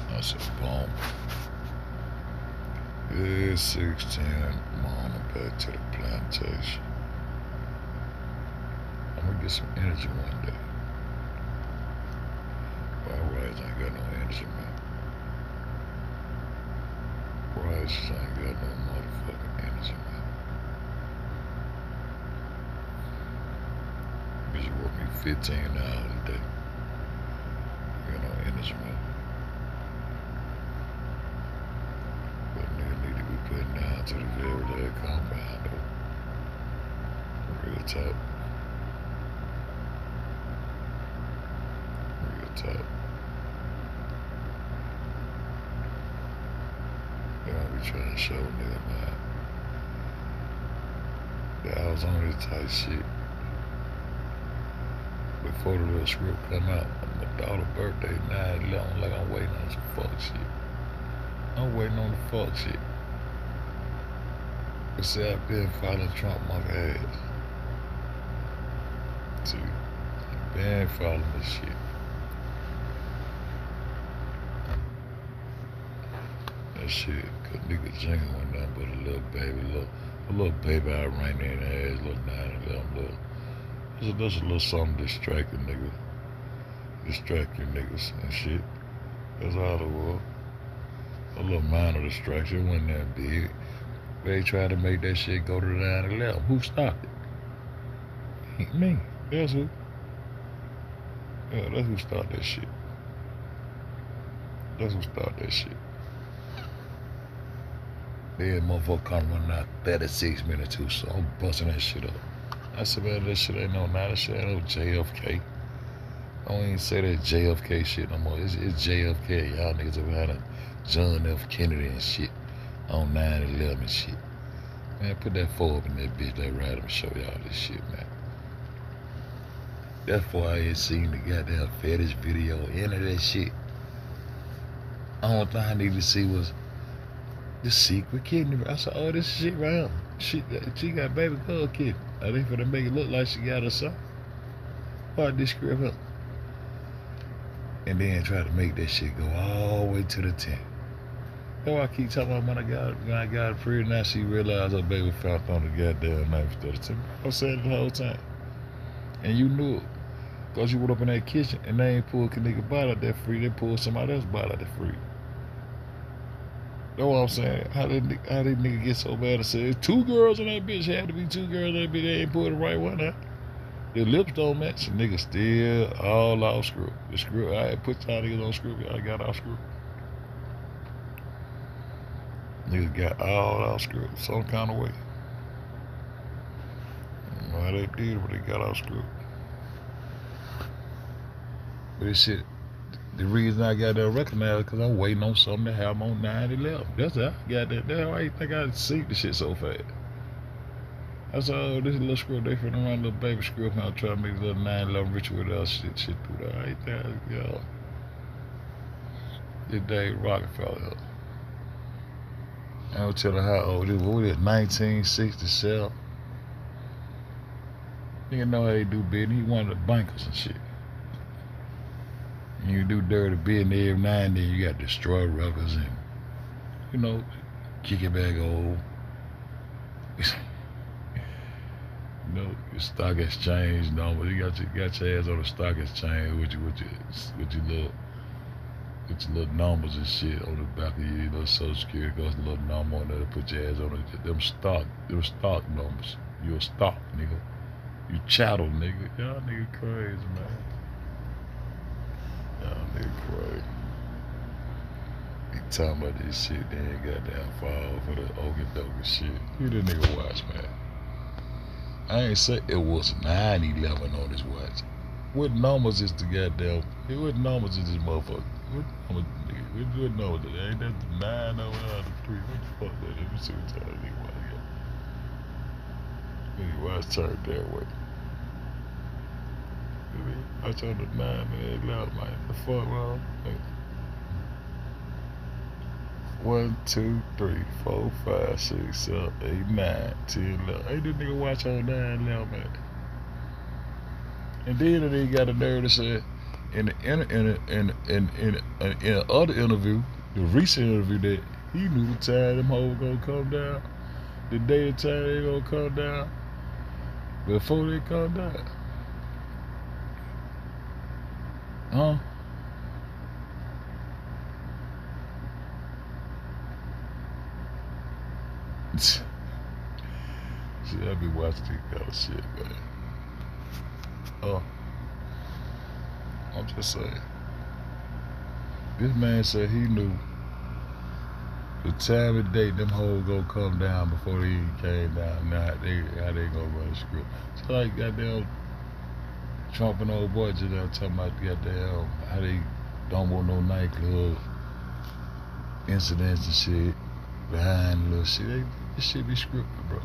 That's a bomb. It's 6:10. Morning back to the plantation. I'm gonna get some energy one day. Otherwise, I ain't got no energy, man. Otherwise, I ain't got no motherfucking energy, man. Bitch, you work me 15 hours a day. I got no energy, man. But nigga need to be putting down to the very last compound, though. Real talk. Real talk. They don't be trying to show nigga, man. Yeah, I was on this type shit before the little script come out. My daughter's birthday, 9/11, like I'm waiting on some fuck shit. I'm waiting on the fuck shit. But see, I've been following Trump my ass. See, I've been following this shit. That shit, cause nigga jingle went down, but a little baby I ran in the ass, little 9/11, just a little something distracting niggas and shit. That's all it was. A little minor distraction, it wasn't that big. They tried to make that shit go to 9/11. Who stopped it? Ain't me. That's who. Yeah, that's who started that shit. That's who started that shit. Then motherfucker come running out 36 minutes too, so I'm busting that shit up. I said, man, that shit ain't no that shit ain't no JFK. I don't even say that JFK shit no more. It's JFK. Y'all niggas ever had a John F. Kennedy and shit on 9/11 and shit. Man, put that 4 up in that bitch, that ride and show y'all this shit, man. That's why I ain't seen the goddamn fetish video, any of that shit. Only thing I need to see was the secret kidney. I said, oh, this shit round. She got baby girl kidney. I think for to make it look like she got her son. Why this script up? And then try to make that shit go all the way to the 10th. That's why I keep talking about when I got it free, now she realized her baby found on the goddamn knife instead of 10. I was saying it the whole time. And you knew it. Because you went up in that kitchen and they ain't pulled a nigga body out that free, they pulled somebody else's body out that free. That's what I'm saying. How did nigga get so bad to say 2 girls in that bitch? Had to be 2 girls in that bitch. They ain't put the right one out. The lips don't match. The nigga still all off script. The script, I had put y'all niggas on script. Y'all got off script. Niggas got all off script some kind of way. I don't know how they did it, but they got off script. But this shit, the reason I got that recognized because I'm waiting on something to happen on 9/11. That's how I got that. That's why you think I see the shit so fast. I saw this little script, they finna run a little baby script now trying to make a little 9/11 ritual with us shit through that. I ain't that, yo. This Dave Rockefeller. I don't tell her how old it was. What was it, 1967? You know how they do business. He one of the bankers and shit. And you do dirty business every now and then, you got to destroy records and, you know, kick it back old. You know, your stock exchange number. You got your ass on the stock exchange with your little numbers and shit on the back of your little social security. Goes a little number on there to put your ass on it. Them stock numbers. You a stock, nigga. You chattel, nigga. Y'all nigga crazy, man. Y'all nigga crazy. You talking about this shit, then you goddamn fall for the okey dokey shit. You the nigga watch, man. I ain't say it was 9/11 on this watch. What numbers is the goddamn? What numbers is this motherfucker? What numbers, nigga? What numbers? Ain't that the 9 over the 3? What the fuck that is? Let me see what time that nigga watch got. Nigga watch turned that way. I turned the 9 man, loud, man. The fuck wrong? 1, 2, 3, 4, 5, 6, 7, 8, 9, 10, 11. Hey, this nigga watch on 9, 11, man. And then they got a nerve to say in the other interview, the recent interview, that he knew the time them hoes gonna come down, the day and time they gonna come down, before they come down. Huh? See, I be watching this kind of shit, man. Oh, I'm just saying. This man said he knew the time and date them hoes gonna come down before they even came down. Now how they gonna run the script. It's like goddamn Trump and old boy just there talking about goddamn how they don't want no nightclub incidents and shit behind little shit. This shit be scripted, bro.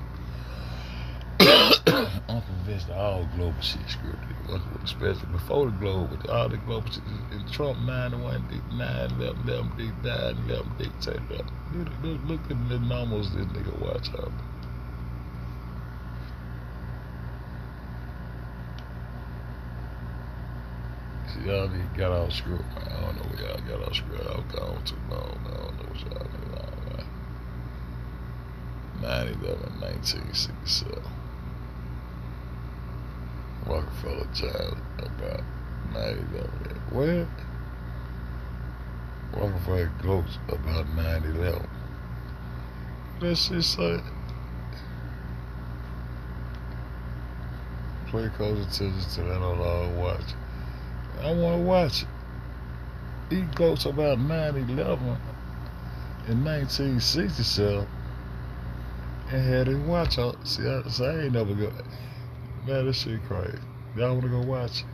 I'm convinced that all global shit scripted, especially before the global, with all the global shit. And Trump 9-1, 9-11, 9-11, dictator. Look at the numbers this nigga watch out. See, y'all niggas got all script, man. I don't know where y'all got all script. I've gone too long, man. I don't know what y'all niggas on, man. 9/11, 1967. Rockefeller child about 9/11. What? Rockefeller gloats about 9/11. That shit say. Play close attention to that on all watch. I want to watch it. He gloats about 9/11 in 1967 and had his watch on. See, I ain't never go. Man, this shit crazy. Y'all wanna go watch it?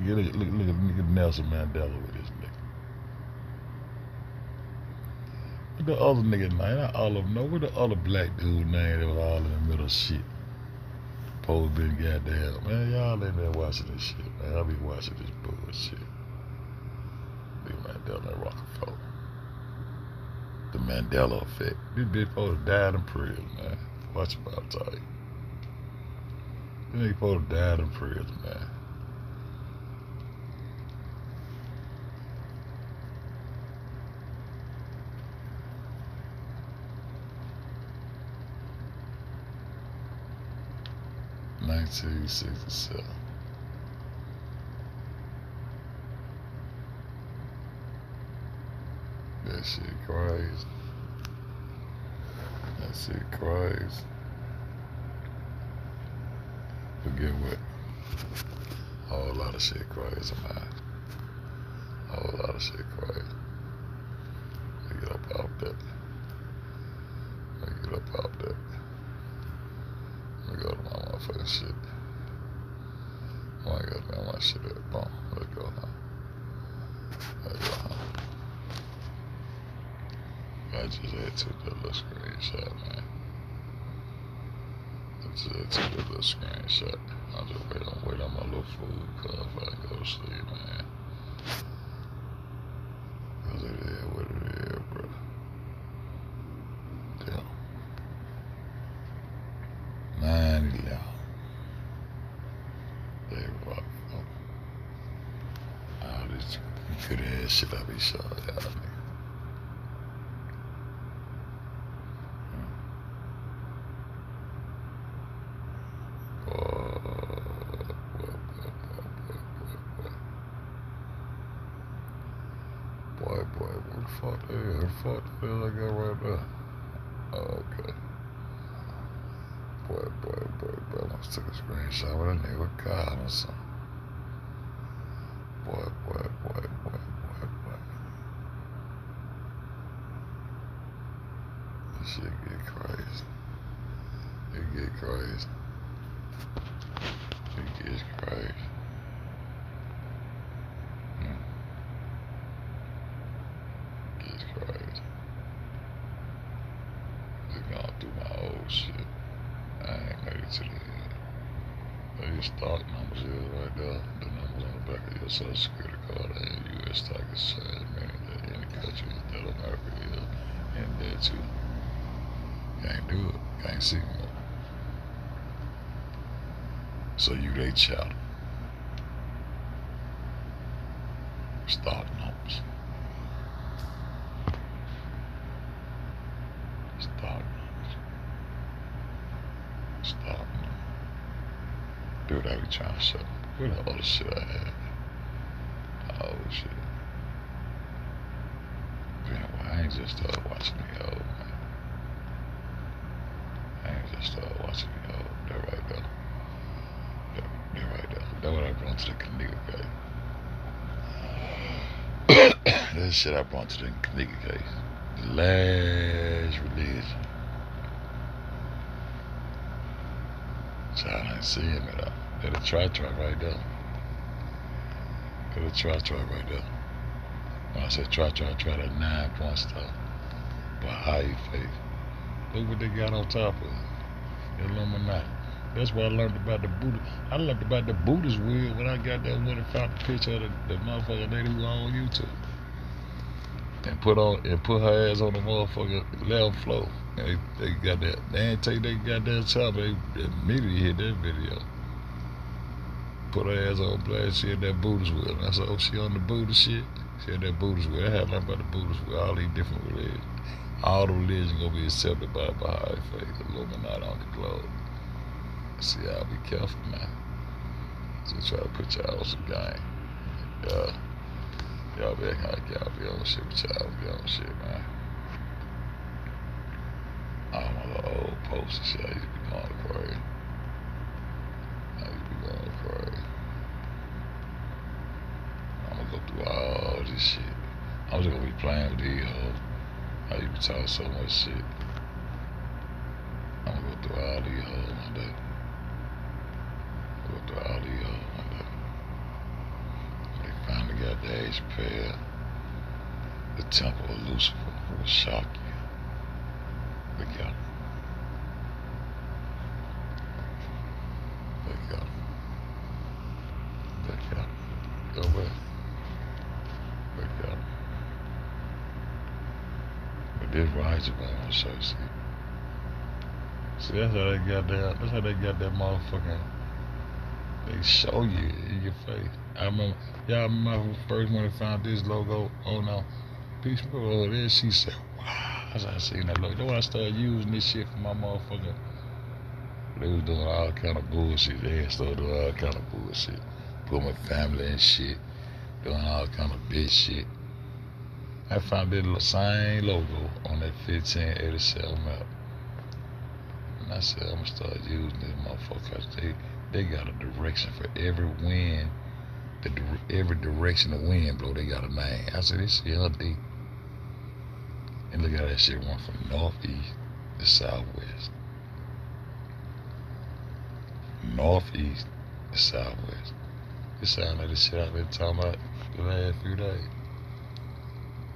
Look at Nelson Mandela with this nigga. What the other nigga name? Not all of them. No, what the other black dude name that was all in the middle of shit? Supposed been goddamn. Man, y'all ain't there watching this shit, man. I be watching this bullshit. Big Mandela and Rockefeller. The Mandela effect. This bitch supposed to die in prison, man. Watch about time. This nigga supposed to die in prison, man. $1967. That shit crazy. That shit crazy. Forget what? A whole lot of shit crazy, man. A whole lot of shit crazy. Let me get up out that. Let me get up out that. Let me go to my motherfucking shit. I wanna go down my shit up. Boom. Let's go, huh? Let's go, huh? I just had to do a little screenshot, man. I just had to do a little screenshot. I'll just wait on my little food cause if I go to sleep, man. Cause it is what it is, bro. Damn. 9/11. They rock. All this good ass shit I be showing y'all, nigga. Boy, what the fuck the hell I got right there? Oh, okay. Boy, I must took a screenshot with a nigga God or something. Boy. This shit get crazy. It get crazy. It gets crazy. Gets crazy. Just going through my old shit. I ain't made it to the end. Your stock numbers is right there. The numbers on the back of your social security card and U.S. stock exchange, meaning that any country at you. Can't do it. Can't see more. So you they child. Stock numbers. Stock numbers. Stock numbers. Dude, I be trying to show. What the other shit I had? Oh shit. Man, well, I ain't just started watching the old, man. I ain't just started watching the old. That right there. That right there. That's what I brought to the Kanika case. That shit I brought to the Kanika case. The last religion. Child ain't seeing me though. That'll try right there. That'll try right there. When I said try, that 9 point stuff. But high faith. Look what they got on top of it. Illuminati. That's why I learned about the Buddha. I learned about the Buddhist wheel when I got that one and found the picture of the motherfucking lady who on YouTube. And put her ass on the motherfucking level floor. And they got that. They ain't take they goddamn time. They immediately hit that video. Put her ass on blast. She had that Buddhist wheel. And I said, oh, she on the Buddha shit? She had that Buddhist wheel. I had learned about the Buddhist wheel. All these different religions. All the religions gonna be accepted by Baha'i faith. Illuminati on the globe. See, y'all be careful now. So try to put y'all on some game. Y'all be acting like y'all be on shit, but y'all be on shit, man. All my little old posts and shit, I used to be going crazy. I'm gonna go through all this shit. I'm just gonna be playing with these hoes. How you be talking so much shit. I'm gonna go through all these hoes one day. Go through all these hoes one day. They finally got the age pair. The temple of Lucifer will shock you. Look out. Look out. Look out. Go away. Look out. But this rides you, man, on show, see. See, that's how they got that motherfucking, they show you in your face. I remember, y'all remember first when they found this logo on Peace over there, she said, wow, as I seen that logo. Then when I started using this shit for my motherfucker, they was doing all kind of bullshit. They started doing all kind of bullshit. Put my family and shit, doing all kind of bitch shit. I found that same logo on that 1587 map. And I said, I'm gonna start using this motherfucker. They got a direction for every wind. Every direction the wind blow, they got a name. I said, this shit deep. And look how that shit went from northeast to southwest. Northeast to southwest. It sound like the shit I've been talking about the last few days.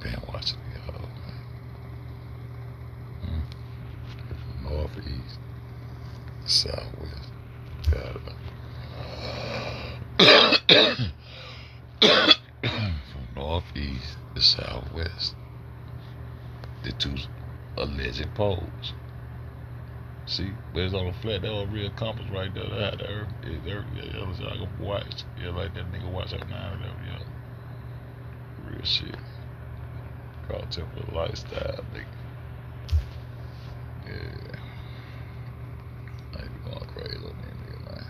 Been watching it, y'all, man. From northeast to southwest. From northeast to southwest. The two alleged poles. See, but it's on the flat. That was a real compass right there. That had the earth. Yeah, it was like a watch. Yeah, like that nigga watch up now or whatever, yeah. Real shit. Called Temple Lifestyle, nigga. Yeah. I ain't be going crazy on that nigga, man.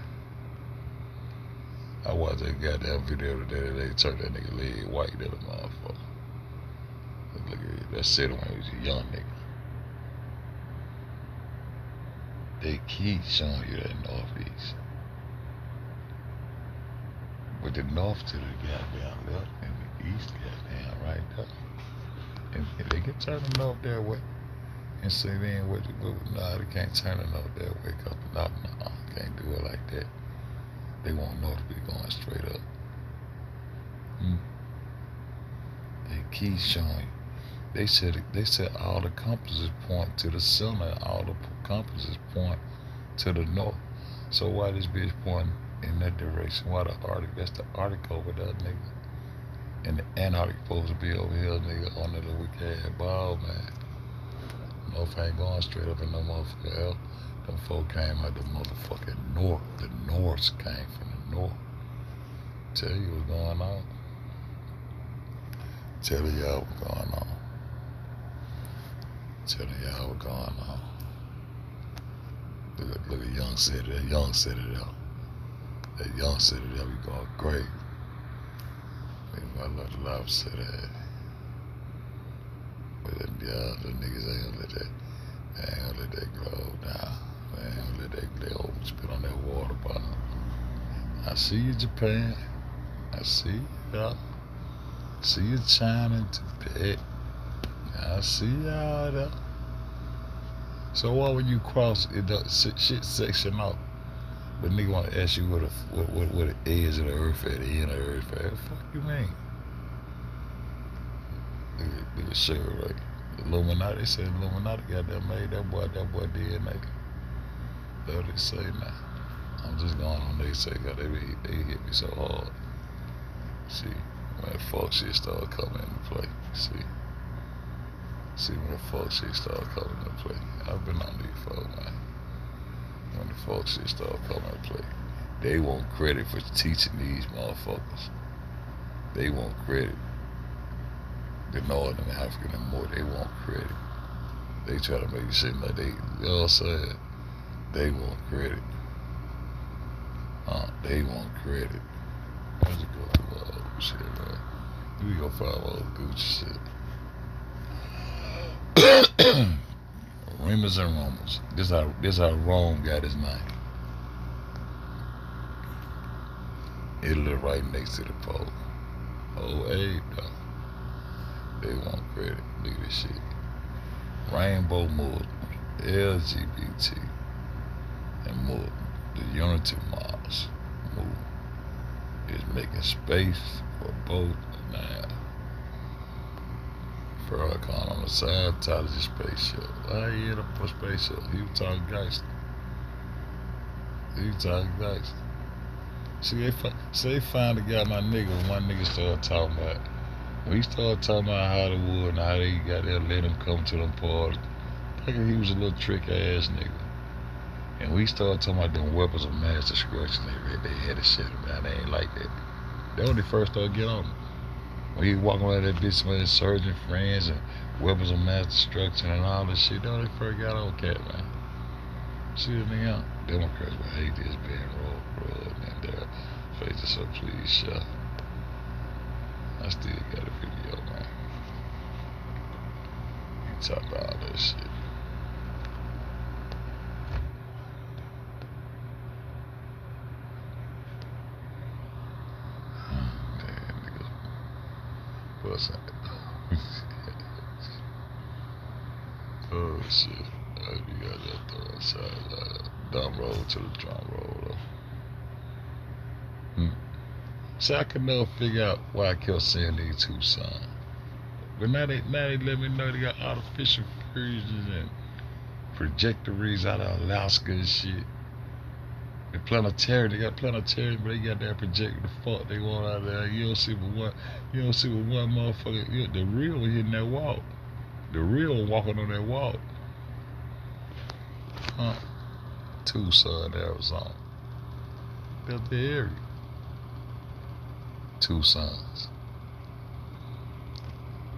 I watched that goddamn video today. They turned that nigga leg white, that motherfucker. Look at it. That said when he was a young nigga. They keep showing you that northeast. But the north to the goddamn left and the east goddamn right there. And they can turn the north that way. And say they ain't what nah, they can't turn it north that way. Cause no, can't do it like that. They want north to be going straight up. They keep showing you. They said all the compasses point to the center, all the compasses point to the north. So why this bitch pointing in that direction? Why the Arctic? That's the Arctic over there, nigga. And the Antarctic supposed to be over here, nigga, on that little wicked ass ball, man. Motherfucker ain't going straight up in no motherfucker L. Them folk came out the motherfucking north. The Norths came from the north. Tell you what's going on. Tell y'all what's going on. Tell y'all what's going on. Look at Young City. That Young City there. That Young City there be going great. I love the Love City. But yeah, the niggas ain't gonna let that. They ain't gonna let that glow down. They ain't gonna let that glow spit on that water bottle. I see you, Japan. I see you, y'all. See you, China and Tibet. I see y'all there. So why would you cross it shit section out? But nigga wanna ask you what the edge of the earth at, the end of the earth at. What the fuck you mean? Nigga sure right. Illuminati, they said Illuminati got that made that boy DNA. That's what they say now. I'm just going on they say, cause they hit me so hard. See, when that fuck shit started coming into play. See when the fuck shit started coming into play. I've been on these folks, man. When the fuck shit started coming into play. They want credit for teaching these motherfuckers. They want credit. The Northern African and more, they want credit. They try to make it seem like they, you know what I'm saying? They want credit. They want credit. Let's go through all this shit, man. We gonna find all the Gucci shit. Rumors and rumors. This how Rome got his name. Italy right next to the pole. Oh, hey, though. They want credit. Look at this shit. Rainbow Muslims, LGBT, and more. The Unity Mars movement is making space for both now. Farrakhan on the Scientology spaceship. Why he in a spaceship? He was talking gangster. See, they finally got my nigga when my nigga started talking about. When he started talking about Hollywood and how they got there, let him come to them parties, thinking he was a little trick ass nigga. And we started talking about them weapons of mass destruction. They had to shut him down. They ain't like that. That when they first started getting on him. When he walking around that bitch with his surgeon friends and weapons of mass destruction and all this shit, that when they first got on cat, man. See the nigga out? Democrats would hate this being rolled and their faces, so please shut. I still got a video, man. You talk about all that shit. Damn, nigga. What's that? Oh, shit. You got that throw inside. Dumb roll to the drum roll, though. See, I could never figure out why I kept saying these two sons. But now they let me know they got artificial fusions and trajectories out of Alaska and shit. The planetarium, they got planetarium, but they got that projector the fuck they want out there. You don't see but one motherfucker. The real one hitting that wall. The real one walking on that wall. Tucson, Arizona. That's the area. Two sons.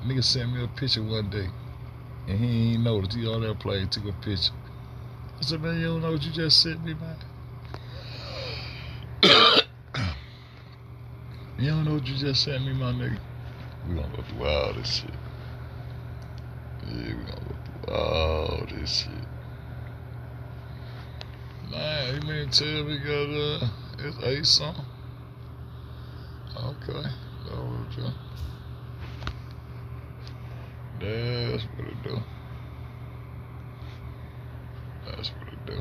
Nigga sent me a picture one day, and he ain't noticed. He on that plane took a picture. I said, man, you don't know what you just sent me, man? You don't know what you just sent me, my nigga? We gonna go through all this shit. Yeah, we gonna go through all this shit. Nah, you mean tell me got it's 8 something? Okay, that's what it do. That's what it do.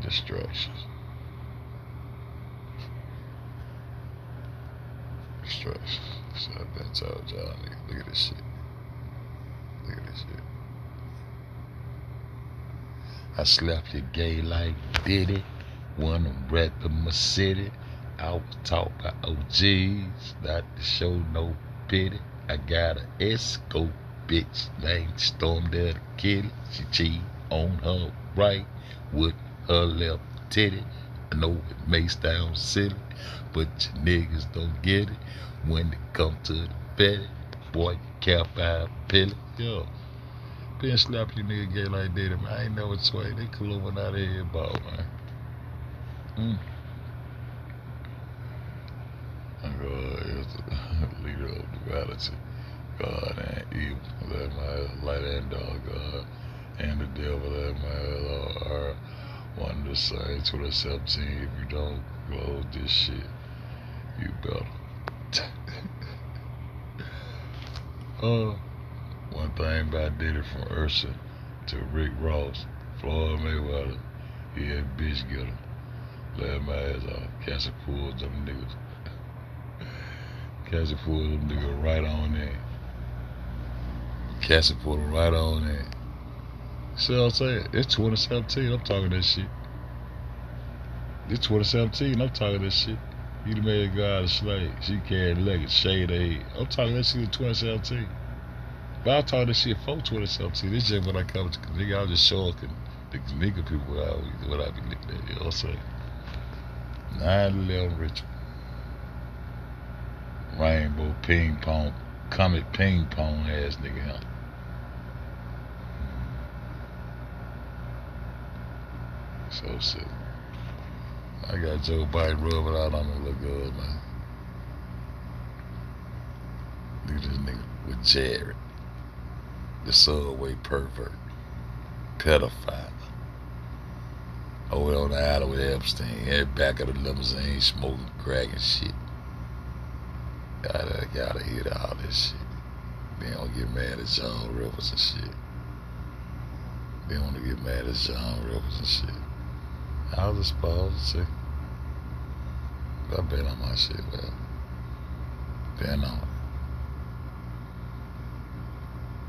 Distractions. So I've been told y'all, nigga, look at this shit. Look at this shit. I slapped you gay like Diddy. Wanna rap in my city. I was taught by OGs not to show no pity. I got a escort bitch named Storm there to kill it. She cheat on her right with her left titty. I know it may sound silly, but you niggas don't get it when it come to the belly. Boy, you can't find pilly. Yo, been slap you nigga gay like that, man. I ain't know it's way. They coloring out of here ball, man. God is the leader of duality. God and evil, that my light and dark God, and the devil, that my are one the same. 2017. If you don't close this shit, you better. One thing about Diddy from Ursa to Rick Ross, Floyd Mayweather, he had bitch get him. Let my ass off. Cassie pulled them niggas. Cassie pulled them niggas right on in. Cassie pulled them right on in. See what I'm saying? It's 2017. I'm talking that shit. It's 2017. I'm talking that shit. You the man go out of slave. She carried legged, shade of head. I'm talking that shit in 2017. But I'm talking that shit for 2017. This shit when I come to nigga, I was just showing the nigga people what I be looking at. You know what I'm saying? 9/11 ritual. Rainbow ping pong, comet ping pong ass nigga, huh? So sick. I got Joe Biden rubbing out on me, look good, man. Look at this nigga with Jared, the subway pervert, pedophile. Over on the alley with Epstein, in the back of the limousine, smoking crack and shit. Gotta hear all this shit. They don't get mad at John Rivers and shit. They want to get mad at John Rivers and shit. I was supposed to see. I've been on my shit, well. Been on it.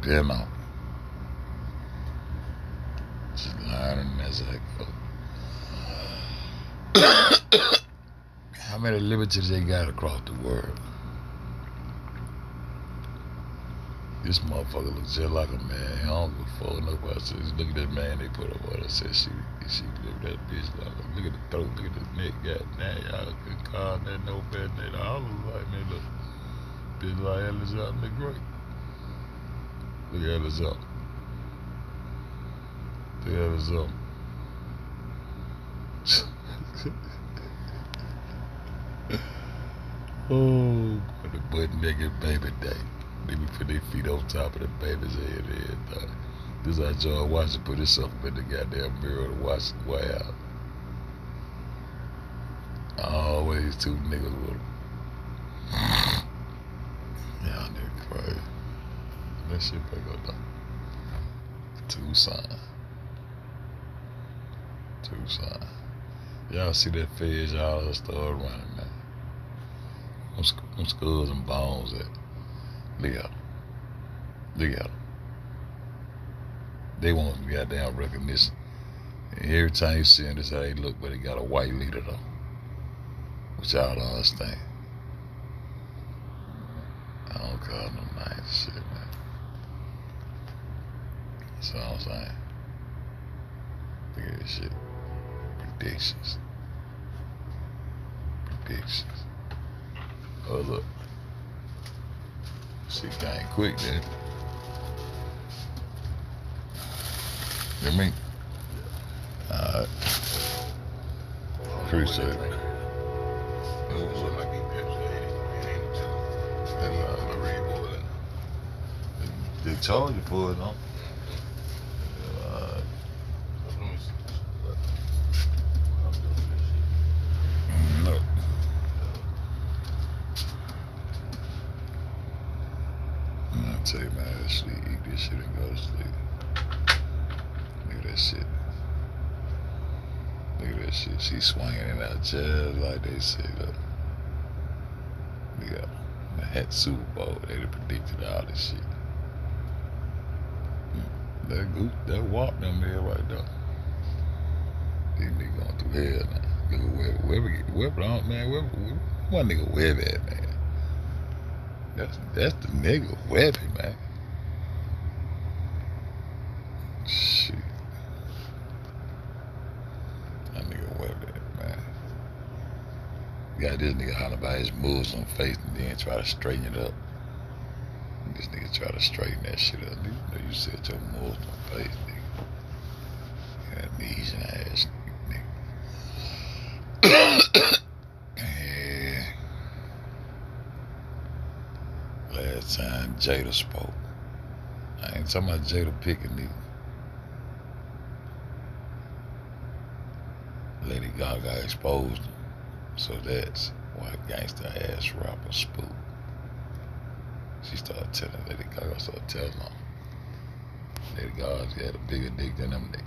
Been on it. Just learning as I go. How many liberties they got across the world? This motherfucker looks just like a man. He don't give a fuck nobody says. Look at that man they put up on. I said, she look at that bitch. Look at the throat, look at the neck. God damn, y'all couldn't call that no better than that. All look like me, look. Bitch like Ellis out, look great. Look at Ellis up. Look at Ellis up. Oh, the butt naked baby day. They be put their feet on top of the baby's head and everything. This is how George Washington put himself in the goddamn mirror to watch the White House. Always two niggas with him. Y'all niggas crazy. That shit better go down. Tucson. Y'all see that feds, y'all start running, man. Them skulls and bones at. Look at them. They want some goddamn recognition. And every time you see them, this how they look, but they got a white leader though. Which y'all don't understand. I don't call them nice shit, man. That's all I'm saying. Look at this shit. Predictions. Oh, look. Shit came quick, then. You mean? Alright. Appreciate it. They charge you for it, huh? No. I'll tell you, man, sleep, eat this shit and go to sleep. Look at that shit. Look at that shit. She swinging it out just like they said. Yeah. That Super Bowl, they done predicted all this shit. That walk them there right there. These niggas going through hell now. Nigga Webber on, man. Webber, one nigga Webber at, man. That's the nigga weapon, man. Shit. That nigga weapon, man. Got this nigga holler about his Muslim face and then try to straighten it up. This nigga try to straighten that shit up. Nigga, you said your Muslim face, nigga. That knees and ass, nigga. Yeah. Last time Jada spoke. I ain't talking about Jada picking nigga. Lady Gaga exposed him. So that's why gangsta ass rapper spook. She started telling Lady Gaga, started telling them. Lady Gaga had a bigger dick than them niggas.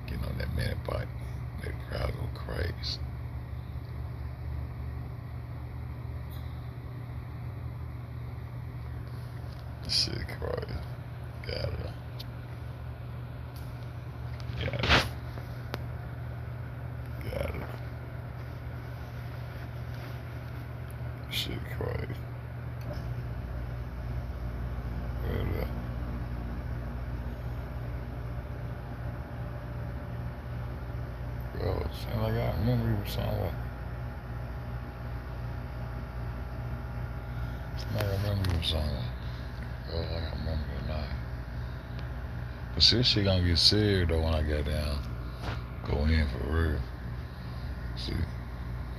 Getting on that minute bike. Make the crowd go crazy. Shit crazy. Got it. Got it. Got it. Shit crazy. Bro, it seems like I remember you somewhere. I remember you somewhere. Bro, I remember the night. But see, this shit gonna get serious though when I get down. Go in for real. See,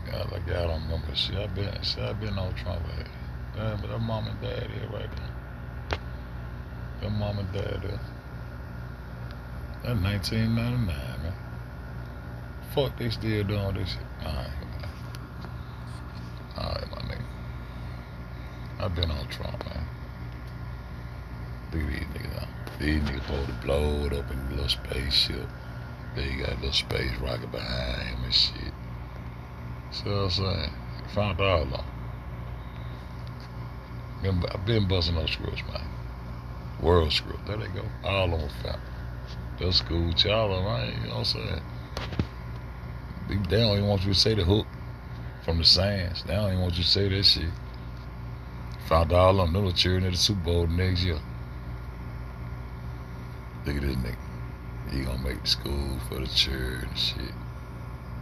y'all like y'all don't remember shit. I been on Trump ass. Damn, but that mom and dad here right there. That mom and dad there. That's 1999, man. Fuck, they still doing this shit. Alright, my nigga. I been on Trump, man. Look at these niggas out. These niggas supposed to blow it up in a little spaceship. They got a little space rocket behind him and shit. See what I'm saying? Found all of them. I've been busting those screws, man. World screw. There they go. All of them found. Those school child, right? You know what I'm saying? They don't even want you to say the hook from the sands. They don't even want you to say that shit. Found all of them little cheering at the Super Bowl next year. Look at this nigga. He gonna make the school for the cheer and shit.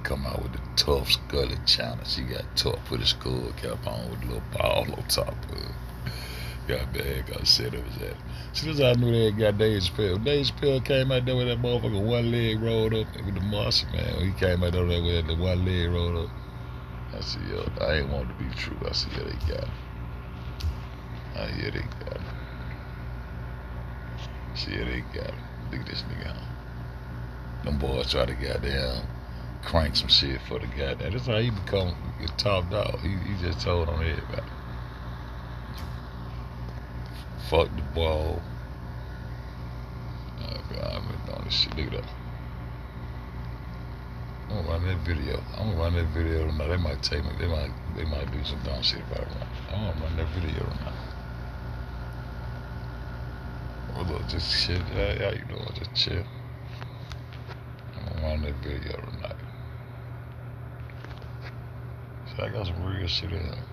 Come out with the tough scully china. She got tough, put a skull cap on with a little ball on top of it. Got bad, got set up his ass. See, this how I knew they had got Dave Chappelle. Dave Chappelle came out there with that motherfucker one leg rolled up with the muscle, man. When he came out there with that one leg rolled up. I said, yo, I ain't want it to be true. I said, yeah, they got it. Yeah, they got it. See, yeah, they got it. Look at this nigga. Them boys try to goddamn crank some shit for the goddamn. That's how he become the top dog. He just told on everybody. Fuck the ball. Oh God, I've been doing this shit. Look at that. I'm gonna run that video tonight. They might take me. They might do some dumb shit about it. I'm gonna run that video tonight. Look, just shit. How you doing? Just chill. I'm gonna run that video tonight. So I got some real shit in here.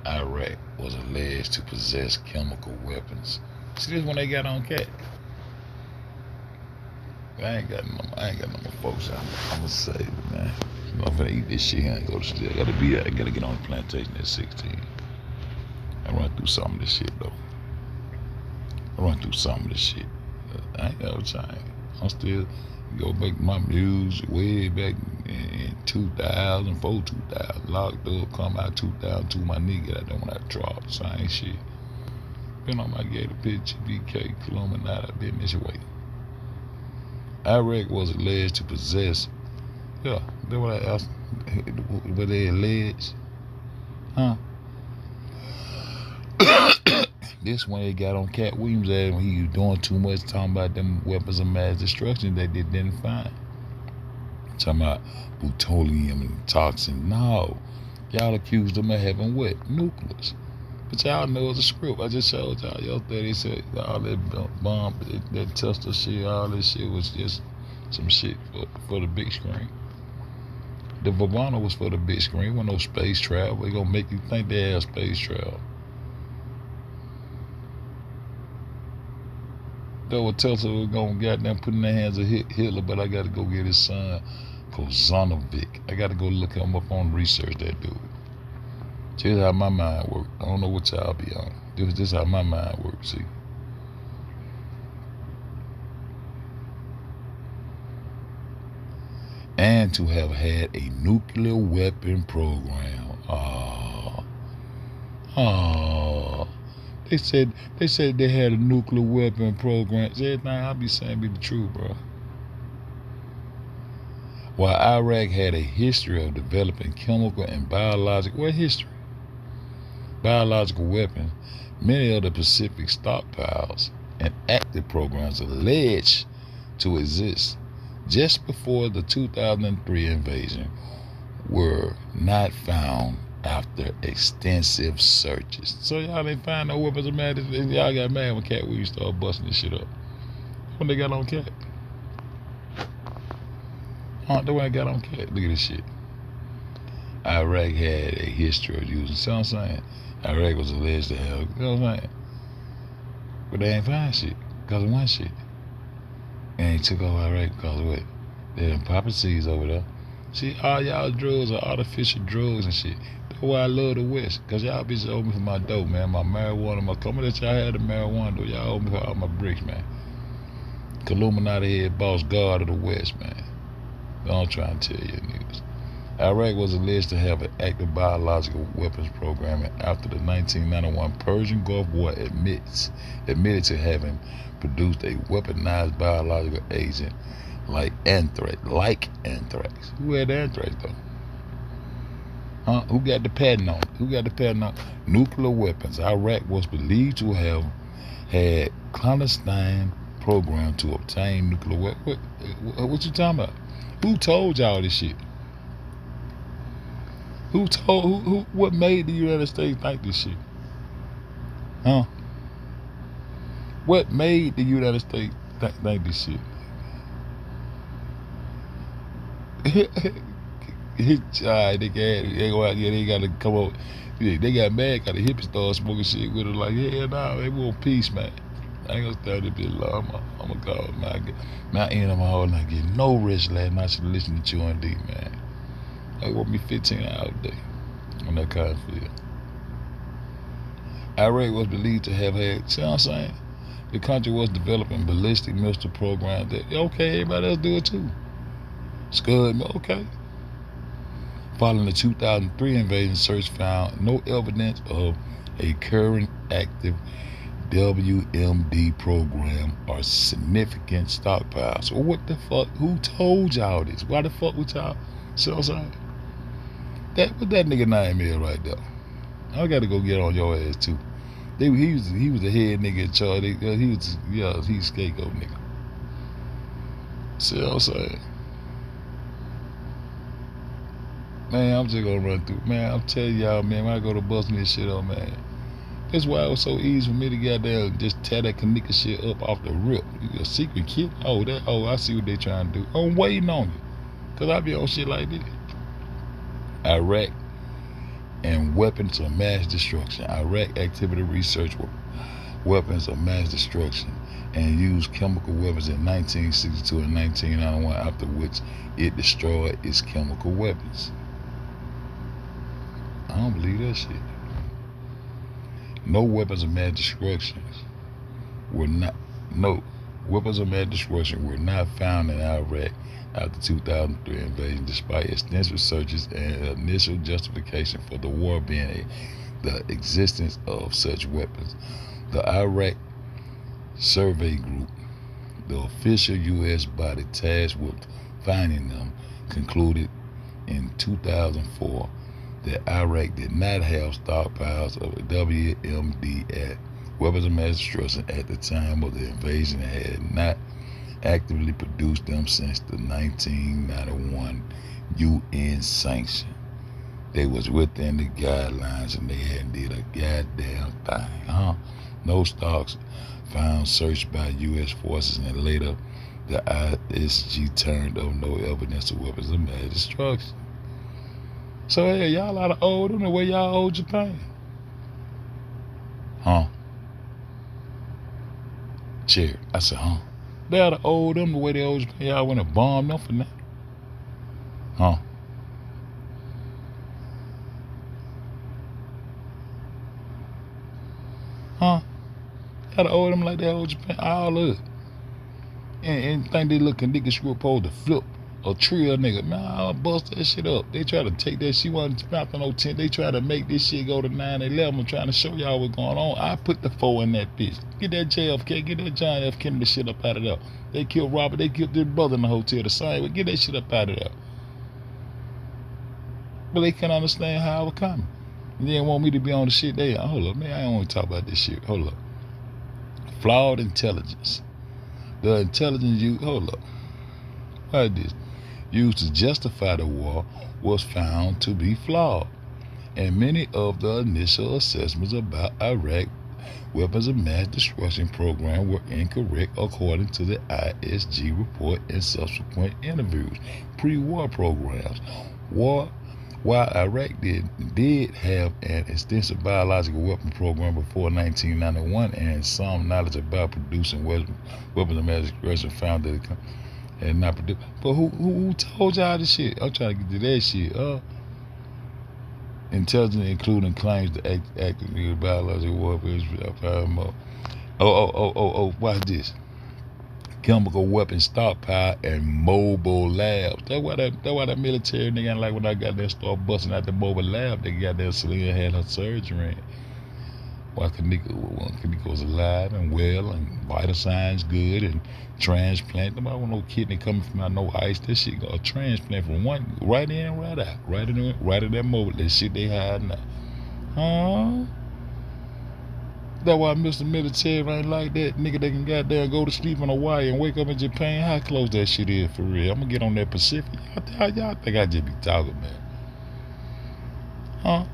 Iraq was alleged to possess chemical weapons. See, this one they got on cat. I ain't got no more folks out. I'm gonna say it, man. I'm gonna eat this shit and go to sleep. I gotta get on the plantation at 16. I run through some of this shit though. I ain't got no time. I'm still go back to my music way back in 2004, 2000. Locked up, come out 2002. My nigga out there when I dropped. Same shit. Been on my gator pitch, BK, Illuminati. I've been this way. Iraq was alleged to possess. Yeah, that's what I asked. What they alleged? Huh? This one they got on Cat Williams' ass when he was doing too much, talking about them weapons of mass destruction that they didn't find. Talking about plutonium and toxin. No. Y'all accused them of having what? Nucleus. But y'all know it's a script. I just showed y'all. Y'all thought they said all that bomb, that Tesla shit, all this shit was just some shit for the big screen. The Vavana was for the big screen. It wasn't no space travel. They gonna make you think they have space travel. Though Tesla was gonna goddamn put in the hands of Hitler, but I gotta go get his son Kozanovic. I gotta go look him up on research that dude. This is how my mind works. I don't know what y'all be on. This is how my mind works, see. And to have had a nuclear weapon program. They said they had a nuclear weapon program. Everything I be saying be the truth, bro. While Iraq had a history of developing chemical and biological weapons, many of the Pacific stockpiles and active programs alleged to exist just before the 2003 invasion were not found after extensive searches. So y'all didn't find no weapons of mass. Y'all got mad when Cat Williams started busting this shit up. When they got on Cat. The way I got on Cat. Look at this shit. Iraq had a history of using. See what I'm saying? Iraq was alleged to have. You know what I'm saying? But they ain't find shit. Because of one shit. And they took over Iraq because of what? They done popping seeds over there. See, all y'all drugs are artificial drugs and shit. That's why I love the West. Because y'all bitches owe me for my dope, man. My marijuana, my company that y'all had the marijuana, though. Y'all owe me for all my bricks, man. Illuminati head boss guard of the West, man. Don't try and tell you niggas. Iraq was alleged to have an active biological weapons program after the 1991 Persian Gulf War admitted to having produced a weaponized biological agent like anthrax. Who had anthrax though? Who got the patent on it? Nuclear weapons. Iraq was believed to have had clandestine program to obtain nuclear weapons. What you talking about? Who told y'all this shit? What made the United States think this shit? What made the United States think this shit? They gotta come up. They got mad, got the hippies started smoking shit with it. Like, yeah, nah, they want peace, man. I ain't gonna start this bitch long. I'm gonna call it, man. I end up my whole night getting no rest last night. I should listen to QND, man. I work me 15 hours a day on that kind of field. Iraq was believed to have had, see what I'm saying? The country was developing ballistic missile programs that, okay, everybody else do it too. Scud, okay. Following the 2003 invasion, search found no evidence of a current active WMD program or significant stockpiles. So what the fuck? Who told y'all this? Why the fuck would y'all? See what I'm saying? What that nigga name is right there. I gotta go get on your ass too. He was the head nigga in charge. He's scapegoat nigga. See what I'm saying? Man, I'm just gonna run through. Man, I'm telling y'all, man, when I go to busting this shit up, man. That's why it was so easy for me to get there and just tear that Kanika shit up off the rip. A secret kid? I see what they trying to do. I'm waiting on you. Cause I be on shit like this. Iraq and weapons of mass destruction. Iraq activity research weapons of mass destruction and used chemical weapons in 1962 and 1991, after which it destroyed its chemical weapons. I don't believe that shit. No weapons of mass destruction were not found in Iraq after 2003 invasion, despite extensive searches and initial justification for the war being the existence of such weapons. The Iraq Survey Group, the official U.S. body tasked with finding them, concluded in 2004 that Iraq did not have stockpiles of WMD weapons of mass destruction at the time of the invasion and had not actively produced them since the 1991 UN sanction. They was within the guidelines and they hadn't did a goddamn thing, No stocks found searched by U.S. forces, and later the ISG turned up no evidence of weapons of mass destruction. So hey, y'all ought to owe them the way y'all owe Japan. Huh? Cherry. I said, huh? They ought to owe them the way they owe Japan. Y'all went and bombed them for that. Huh? Huh? Gotta owe them like they owe Japan. All of it. And think they looking niggas supposed to flip a tree or nigga. Man, I'll bust that shit up. They try to take that shit, wasn't dropping no 10. They try to make this shit go to 9/11. I'm trying to show y'all what's going on. I put the 4 in that bitch. Get that JFK, get that John F. Kennedy shit up out of there. They killed Robert, they killed their brother in the hotel the same way. Get that shit up out of there. But they can't understand how I was coming. And they didn't want me to be on the shit they hold up, man, I don't want to talk about this shit. Hold up. Flawed intelligence. The intelligence used, hold up. What is this? Used to justify the war was found to be flawed. And many of the initial assessments about Iraq weapons of mass destruction program were incorrect according to the ISG report and subsequent interviews. Pre-war programs. While Iraq did have an extensive biological weapon program before 1991 and some knowledge about producing weapons of mass destruction found that it and not produce. But who told y'all this shit? I'm trying to get to that shit. Intelligence including claims to actively biological weapons. Watch this. Chemical weapons stockpile and mobile labs. That's why that military nigga, like when I got there start busting out the mobile lab, they got there Selena had her surgery. While Kanika was alive and well and vital signs good and transplant. Nobody want no kidney coming from out no ice. That shit got a transplant from one right in, right out. Right in that mobile. That shit they hiding now. Huh? That's why Mr. Military ain't like that. Nigga, they can goddamn go to sleep in Hawaii and wake up in Japan. How close that shit is for real? I'm gonna get on that Pacific. Y'all think I just be talking, man? Huh?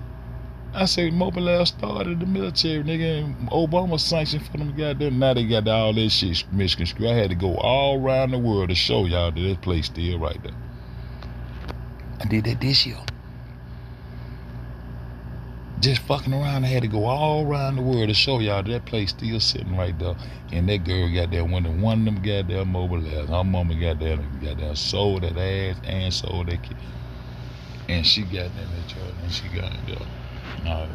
I say mobile lab started the military, nigga, and Obama sanctioned for them goddamn. Now they got all that shit misconstrued. I had to go all around the world to show y'all that that place still right there. I did that this year. Just fucking around, I had to go all around the world to show y'all that place still sitting right there. And that girl got there one of them goddamn mobile labs. Her mama got there sold that ass and sold that kid. And she got that child and she got it there. Alright.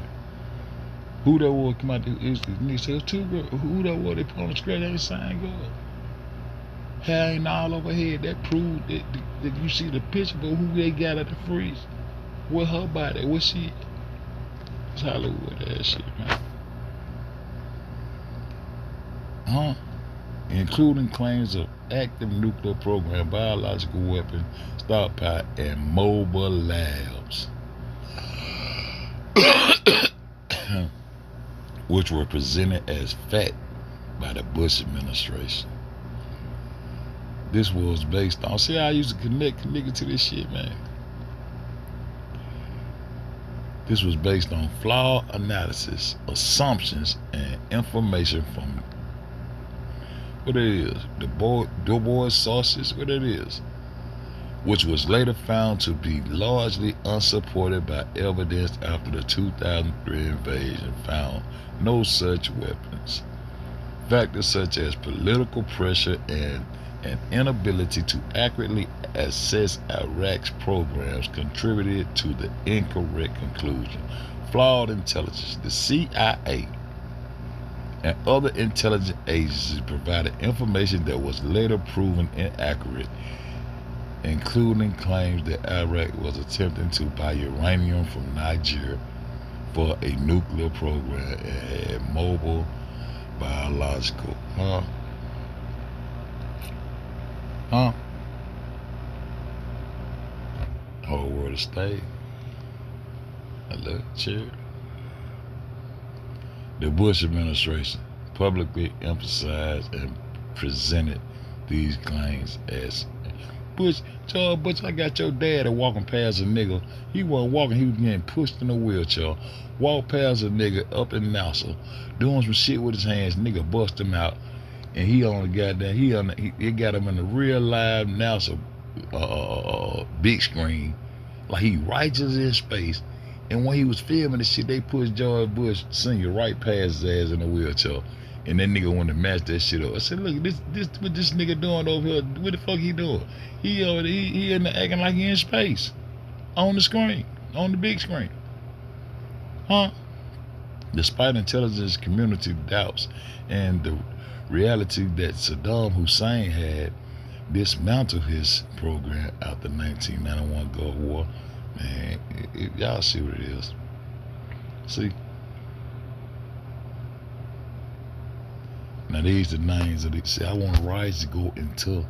Who that was come out there? It said two girls. Who that was? They put on the scratch, ain't the same girl. Hair ain't all over here. That proved that you see the picture, but who they got at the freeze? With her body? What she? It's Hollywood that shit, man. Huh? Including claims of active nuclear program, biological weapon, stockpile, and mobile labs. Which were presented as fact by the Bush administration. This was based on, see how I used to connect nigga to this shit, man. This was based on flawed analysis, assumptions, and information from what it is, Du Bois sources, what it is, which was later found to be largely unsupported by evidence after the 2003 invasion found no such weapons. Factors such as political pressure and an inability to accurately assess Iraq's programs contributed to the incorrect conclusion. Flawed intelligence. The CIA and other intelligence agencies provided information that was later proven inaccurate, including claims that Iraq was attempting to buy uranium from Nigeria for a nuclear program and had mobile biological. Whole world of state. I look, cheer. The Bush administration publicly emphasized and presented these claims as Charles Bush, I got your dad walking past a nigga. He wasn't walking, he was getting pushed in a wheelchair. Walked past a nigga up in Nassau, doing some shit with his hands. Nigga bust him out. And he got him in the real live Nassau big screen Like he righteous in space. And when he was filming the shit, they pushed George Bush Sr. right past his ass in a wheelchair. And that nigga wanted to match that shit up. I said, look, this what this nigga doing over here? What the fuck he doing? He over there, he in there acting like he in space. On the screen. On the big screen. Huh? Despite intelligence community doubts and the reality that Saddam Hussein had dismantled his program after 1991 Gulf War, man, y'all see what it is. See? Now these the names of these. See, I want to rise to go into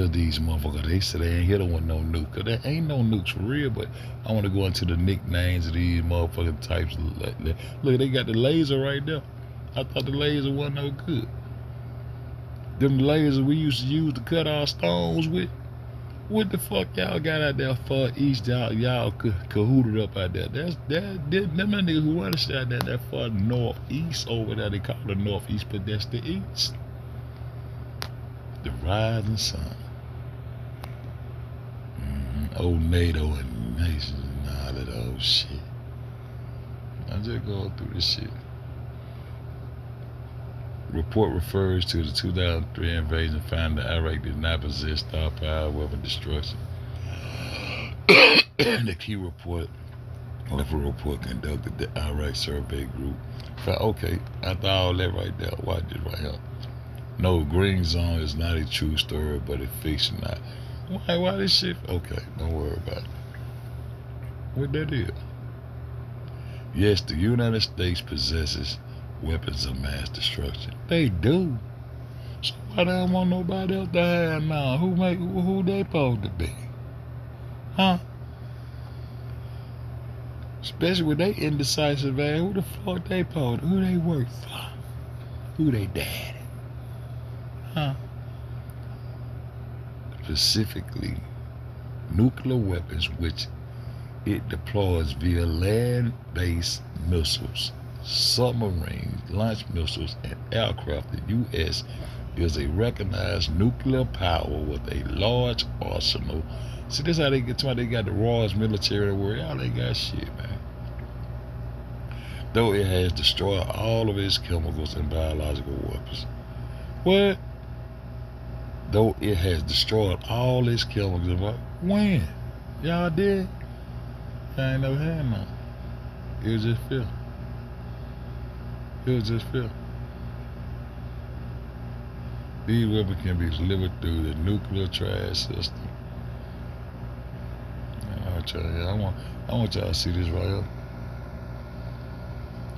these motherfuckers. They said they ain't hit them with no nuke. Cause there ain't no nukes for real, but I want to go into the nicknames of these motherfucking types. Look, they got the laser right there. I thought the laser wasn't no good. Them lasers we used to use to cut our stones with. What the fuck y'all got out there far east? Y'all cahooted up out there. Them niggas who run the shit out there that far northeast over there. They call it northeast, but that's the east. The rising sun. Old NATO and nations and all that old shit. I'm just going through this shit. Report refers to the 2003 invasion, finding that Iraq did not possess stockpile weapon destruction. The key report conducted the Iraq survey group found, okay, after all that right there, watch this right here. No, Green Zone is not a true story, but a fiction. Why this shit? Okay, don't worry about it. What that is? Yes, the United States possesses weapons of mass destruction. They do. So why they don't want nobody else to have now? Who they supposed to be? Huh? Especially with they indecisive ass, who the fuck they supposed to? Who they work for? Who they daddy? Huh? Specifically, nuclear weapons which it deploys via land-based missiles, submarines, launch missiles, and aircraft. The U.S. is a recognized nuclear power with a large arsenal. See, this is how they get to. They got the rawest military in the world. Y'all ain't got shit, man. Though it has destroyed all of its chemicals and biological weapons. What? Though it has destroyed all its chemicals and when? Y'all did? I ain't never had none. It was just fear. It was just fear. These weapons can be delivered through the nuclear trash system. I want y'all to see this right here.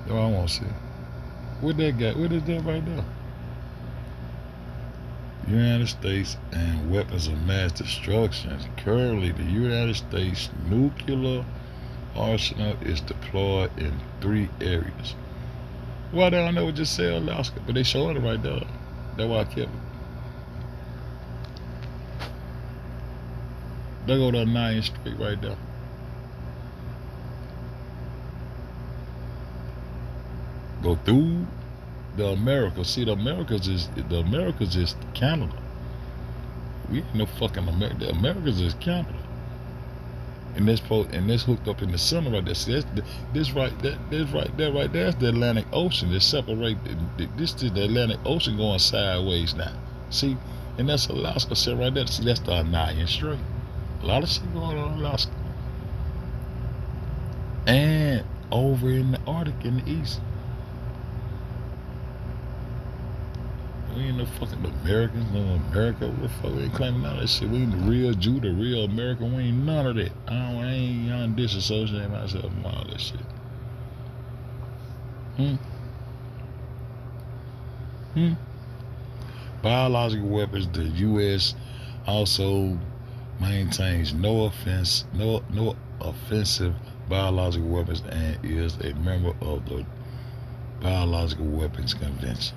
Yo, I want to see. What that got? What is that right there? United States and weapons of mass destruction. Currently, the United States nuclear arsenal is deployed in 3 areas. Why they don't know what just say Alaska, but they showing it right there. That's why I kept it. They go to 9th Street right there. Go through the Americas. See, the Americas is Canada. We ain't no fucking America. The Americas is Canada. And this hooked up in the center right there. See, this right there, that's the Atlantic Ocean. That separate. This is the Atlantic Ocean going sideways now. See, and that's Alaska sitting right there. See, that's the 9th Street. A lot of shit going on in Alaska. And over in the Arctic in the east. We ain't no fucking Americans, no America. What the fuck? We ain't claiming none of that shit. We ain't the real Jew, the real American. We ain't none of that. I ain't disassociate myself from all that shit. Biological weapons. The U.S. also maintains no offensive biological weapons and is a member of the Biological Weapons Convention.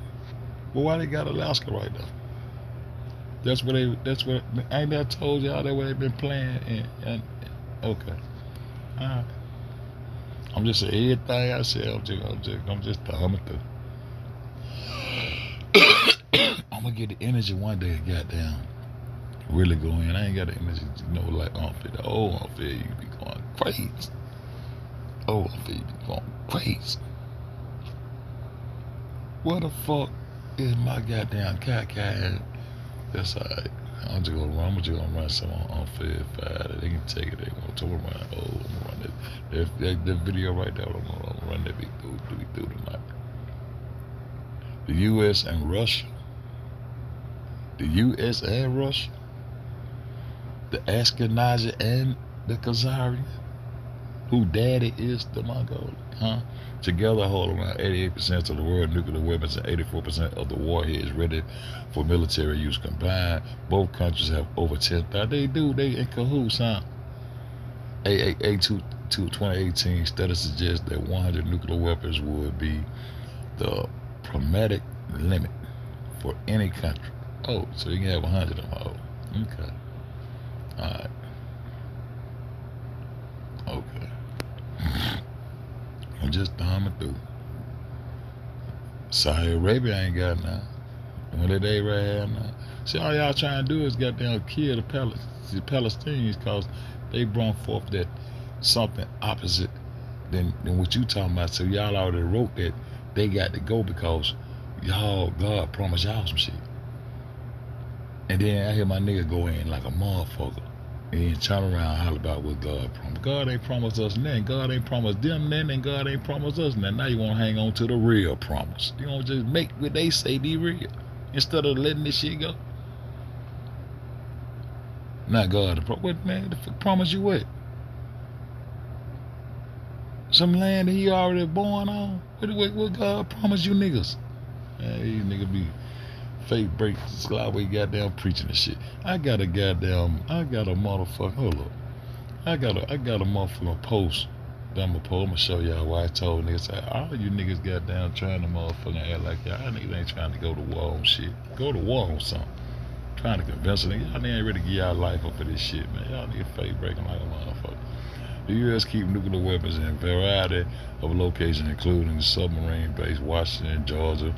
Well, why they got Alaska right now? That's what ain't that told y'all that what they been playing and okay. Alright. I'm just saying everything I said, I'm just thumbing through. I'm gonna get the energy one day, goddamn. really go in. I ain't got the energy, like Unfed. The old Unfed, you be going crazy. Old Unfed, you be going crazy. What the fuck is my goddamn cat? That's alright. I'm just gonna run some on Fed 5. They can take it. They want to run. Oh, I'm gonna run that video right there. I'm gonna run that through tonight. The U.S. and Russia. The U.S. and Russia. The Ashkenazi and the Khazarian, who daddy is the Mongolian, together hold around 88% of the world nuclear weapons and 84% of the warheads ready for military use combined. Both countries have over 10,000. They in cahoots, A 2018 study suggests that 100 nuclear weapons would be the pragmatic limit for any country. Oh, so you can have 100 of them all. Okay. Alright. Okay. I'm just thumbing through. Saudi Arabia ain't got none. When did they right have none? See, all y'all trying to do is goddamn kill the Palestinians because they brought forth that something opposite than what you talking about. So y'all already wrote that they got to go because God promised y'all some shit. And then I hear my nigga go in like a motherfucker and turn around and holler about what God promised. God ain't promised us nothing. God ain't promised them nothing, and God ain't promised us nothing. Now you want to hang on to the real promise. You want to just make what they say be real instead of letting this shit go. Not God. What, man? The fuck promise you what? Some land that he already born on? What God promised you niggas? Man, these niggas be fake breaks, slowly goddamn preaching and shit. I got a motherfucker, hold up. I got a motherfucking post that I'm gonna show y'all why I told niggas, all you niggas goddamn trying to motherfucking act like y'all niggas ain't trying to go to war on shit. Go to war on something. Trying to convince them, y'all ain't ready to give y'all life up for this shit, man. Y'all niggas fake breaking like a motherfucker. The U.S. keep nuclear weapons in a variety of locations, including the submarine base, Washington, Georgia,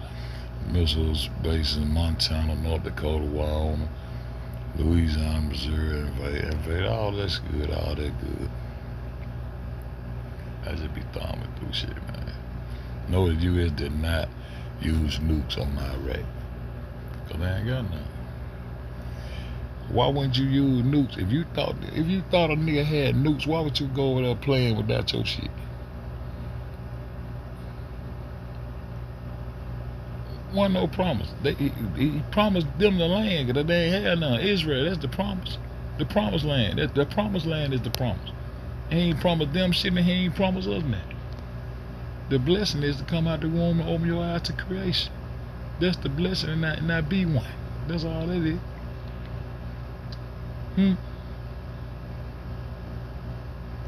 missiles based in Montana, North Dakota, Wyoming, Louisiana, Missouri, invade. All that's good, all that good. I just be thumbing through shit, man. No, the U.S. did not use nukes on Iraq, because they ain't got none. Why wouldn't you use nukes? If you thought a nigga had nukes, why would you go over there playing without your shit? Wasn't no promise. He promised them the land because they ain't had none. Israel, that's the promise. The promised land. The promised land is the promise. He ain't promised them shit and he ain't promised us nothing. The blessing is to come out the womb and open your eyes to creation. That's the blessing and not be one. That's all that is.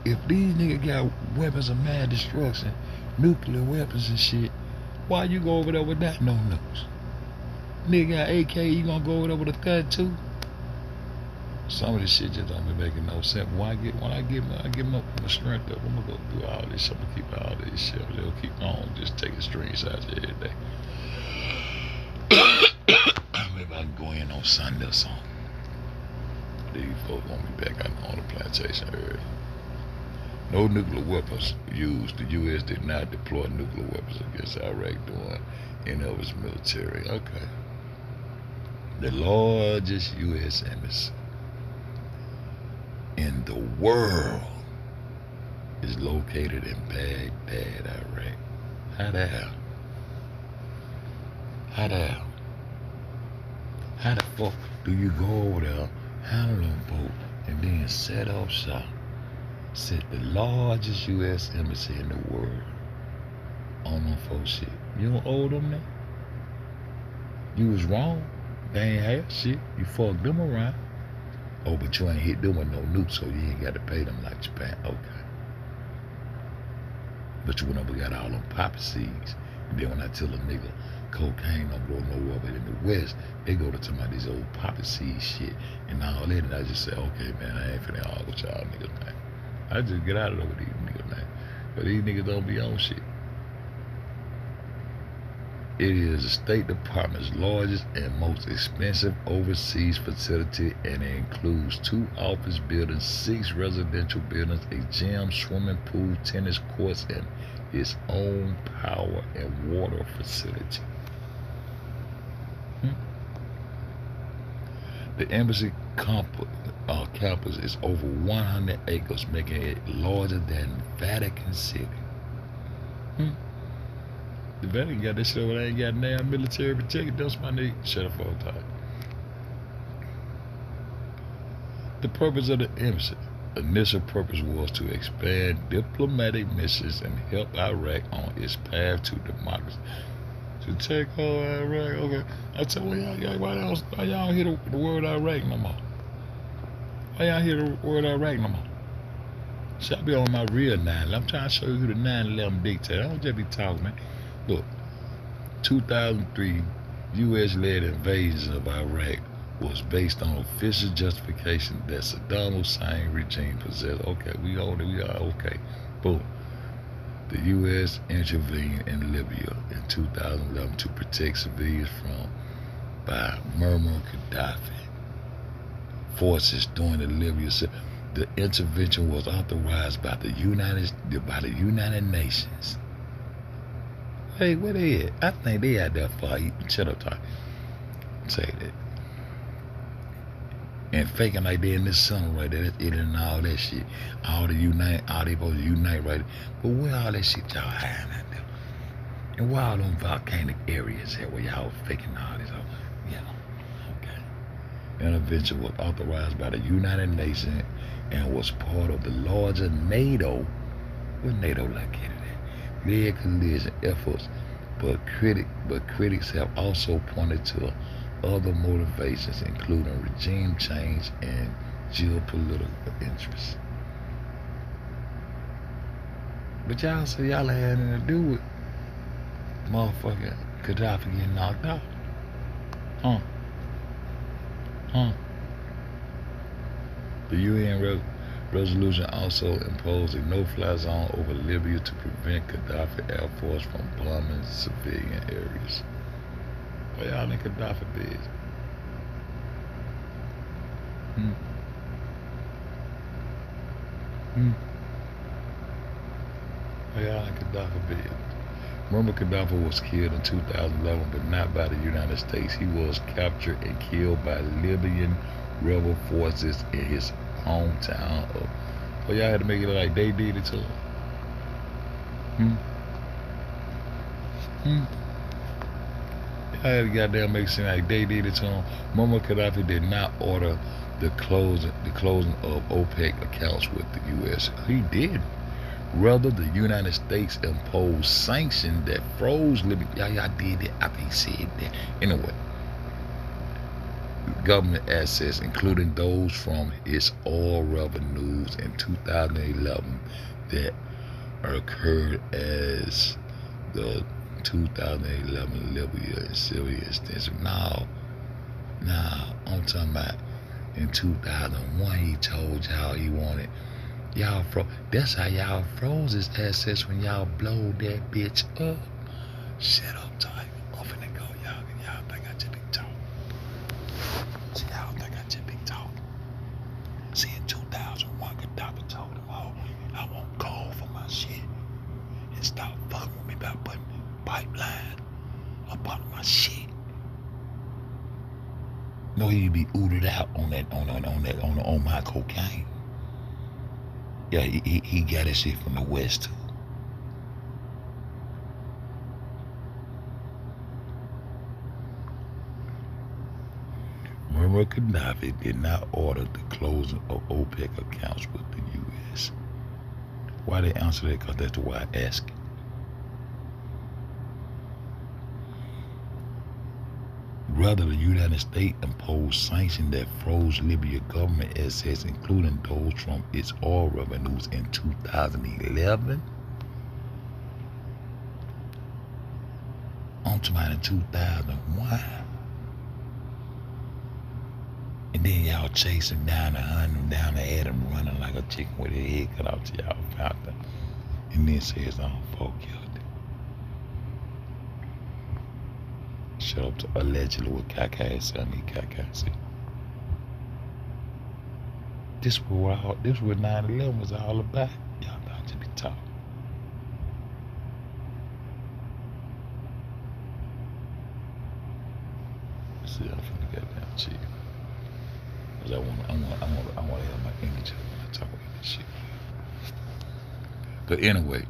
If these niggas got weapons of mass destruction, nuclear weapons and shit, why you go over there without no nukes? Nigga got AK, you gonna go over there with a 32? Some of this shit just don't be making no sense. When I get my strength up, I'm gonna go do all this shit. I'm gonna keep all this shit. They'll keep on just taking screenshots every day. Maybe I can go in on Sunday or something. These folks want me back on the plantation area. No nuclear weapons used. The U.S. did not deploy nuclear weapons against Iraq during any of its military. Okay. The largest U.S. embassy in the world is located in Baghdad, Iraq. How the hell? How the fuck do you go over there, handle a boat, and then set up shop? Set the largest U.S. embassy in the world on them folks shit. You don't owe them that? You was wrong. They ain't have shit. You fucked them around. Oh, but you ain't hit them with no nukes, so you ain't got to pay them like Japan. Okay. But you went over and got all them poppy seeds. And then when I tell a nigga cocaine don't blow nowhere but in the West, they go to talking about these old poppy seed shit and all that, and I just say, okay, man, I ain't finna argue with y'all niggas, man. I just get out of there with these niggas, man. But these niggas don't be on shit. It is the State Department's largest and most expensive overseas facility, and it includes 2 office buildings, 6 residential buildings, a gym, swimming pool, tennis courts, and its own power and water facility. The embassy campus is over 100 acres, making it larger than Vatican City. The Vatican got this shit over there, ain't got damn military protection. That's my nigga. Shut up all the time. The purpose of the embassy. Initial purpose was to expand diplomatic missions and help Iraq on its path to democracy. To take over Iraq, okay. I tell y'all, why y'all hear the word Iraq no more? Why y'all hear the word Iraq no more? Should I be on my real 9? I'm trying to show you who the 9/11 dictator. I don't just be talking, man. Look, 2003 U.S.-led invasion of Iraq was based on official justification that Saddam Hussein regime possessed. Okay, we are okay. Boom. The U.S. intervened in Libya in 2011 to protect civilians by Muammar Gaddafi forces during the Libya. The intervention was authorized by the United Nations. Hey, where they at? I think they out there for shut up, talk. Say that. And faking like they in this summer right there, that's it and all that shit. All they supposed to unite right there. But where all that shit y'all hiding out there? And where all them volcanic areas at where y'all faking all this? Okay. The intervention was authorized by the United Nations and was part of the larger NATO. Where NATO located at? Led collision efforts, but critics have also pointed to other motivations, including regime change and geopolitical interests. But y'all say y'all had nothing to do with motherfucking Gaddafi getting knocked out. The UN resolution also imposed a no-fly zone over Libya to prevent Gaddafi Air Force from bombing civilian areas. Where y'all in Gaddafi bed? Where y'all in Gaddafi bed? Muammar Gaddafi was killed in 2011, but not by the United States. He was captured and killed by Libyan rebel forces in his hometown of. Well, y'all had to make it like they did it to him. Y'all had to goddamn make it seem like they did it to him. Muammar Gaddafi did not order the closing of OPEC accounts with the U.S. He did. Rather, the United States imposed sanctions that froze Libya. Y'all did it after he said that. Anyway, government assets, including those from its oil revenues in 2011 that occurred as the 2011 Libya and Syria extension. Now, I'm talking about in 2001, he told y'all he wanted y'all froze. That's how y'all froze his assets when y'all blowed that bitch up. Shut up, Ty. I'm finna go, y'all think I just be talking. See, y'all think I just be talking. See, in 2001, Gaddafi told him, I want coal for my shit. And stop fucking with me by putting pipeline up on my shit. No, he'd be ooted out on my cocaine. Yeah, he got his shit from the West too. Muammar Gaddafi did not order the closing of OPEC accounts with the U.S. Why they answer that? Because that's why I ask it. Rather, the United States imposed sanctions that froze Libya government assets, including those from its oil revenues in 2011. I'm talking about in 2001. And then y'all chase him down and hunt him down and had him running like a chicken with his head cut off till y'all found him. And then say his own folk killed him. shut up to allegedly what Kaka had said. I mean, Kaka said. This what 9/11 was all about. Y'all about to be taught. See, I'm finna get down chill. Cause I wanna have my energy when I talk about this shit. But anyway,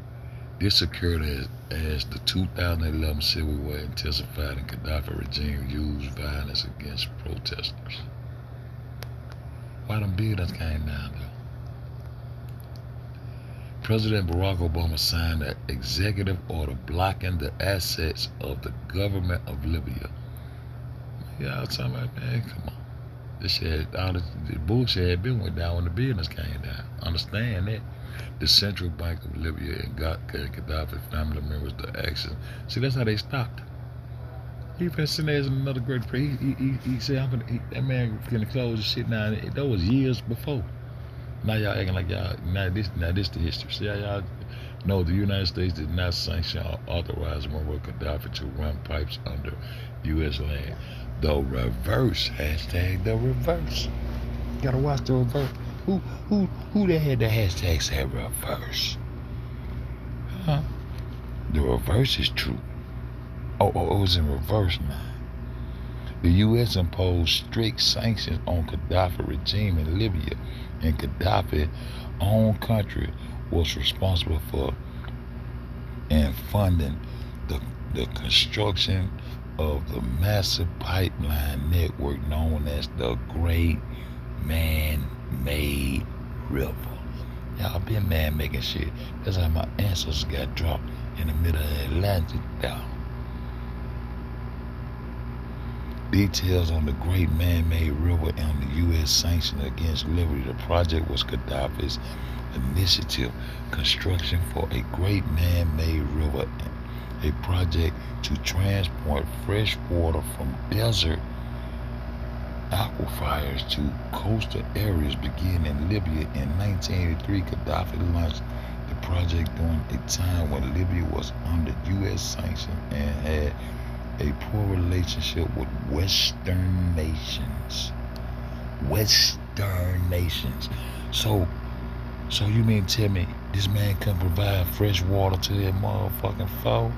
this occurred as the 2011 civil war intensified and Gaddafi regime used violence against protesters. Why them buildings came down though? President Barack Obama signed an executive order blocking the assets of the government of Libya. Y'all talking about, man, come on. This shit, all the bullshit had been went down when the buildings came down. Understand that. The Central Bank of Libya and Gaddafi family members, the action. See, that's how they stopped. He been sitting there as another great president. He said, that man finna close the shit down. That was years before. Now y'all acting like y'all, now this the history. See how y'all know the United States did not sanction or authorize Muammar Gaddafi to run pipes under U.S. land. The reverse, hashtag the reverse. You gotta watch the reverse. Who that had the hashtag say reverse? Huh? The reverse is true. Oh, it was in reverse now. The U.S. imposed strict sanctions on Gaddafi regime in Libya, and Gaddafi's own country was responsible for and funding the construction of the massive pipeline network known as the Great Man-Made River. Y'all been man-making shit. That's how my ancestors got dropped in the middle of the Atlantic, y'all. Details on the Great Man-Made River and the U.S. sanctions against Libya. The project was Gaddafi's initiative, construction for a Great Man-Made River, a project to transport fresh water from desert aquifers to coastal areas beginning in Libya in 1983. Gaddafi launched the project during a time when Libya was under U.S. sanctions and had a poor relationship with Western nations. So you mean tell me this man can provide fresh water to that motherfucking foe?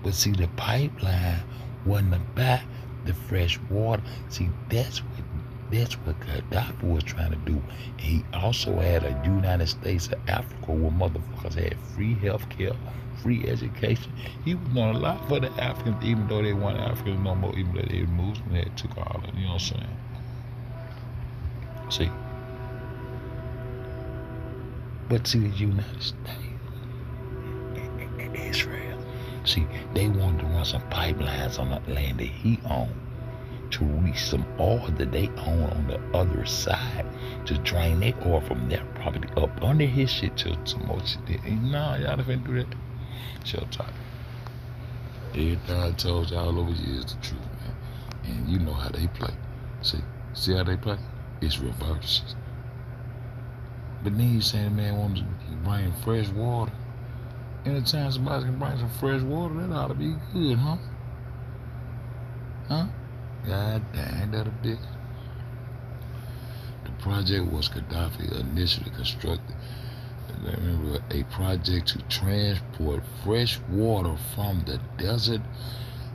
But see, the pipeline wasn't about the fresh water. See, that's what Gaddafi was trying to do. And he also had a United States of Africa where motherfuckers had free health care, free education. He was doing a lot for the Africans, even though they weren't Africans no more, even though they were Muslims, they took all of it, you know what I'm saying? See. But see, the United States, Israel, see, they wanted to run some pipelines on the land that he owned to reach some oil that they own on the other side to drain their oil from their property up under his shit to some more shit. Nah, y'all didn't do that. Shut up. Everything I told y'all over here is the truth, man. And you know how they play. See how they play? It's reverse. But then he's saying, man, wants to bring fresh water. Anytime somebody can bring some fresh water, that ought to be good, huh? Huh? God dang, that a bitch. The project was Gaddafi initially constructed. Remember, a project to transport fresh water from the desert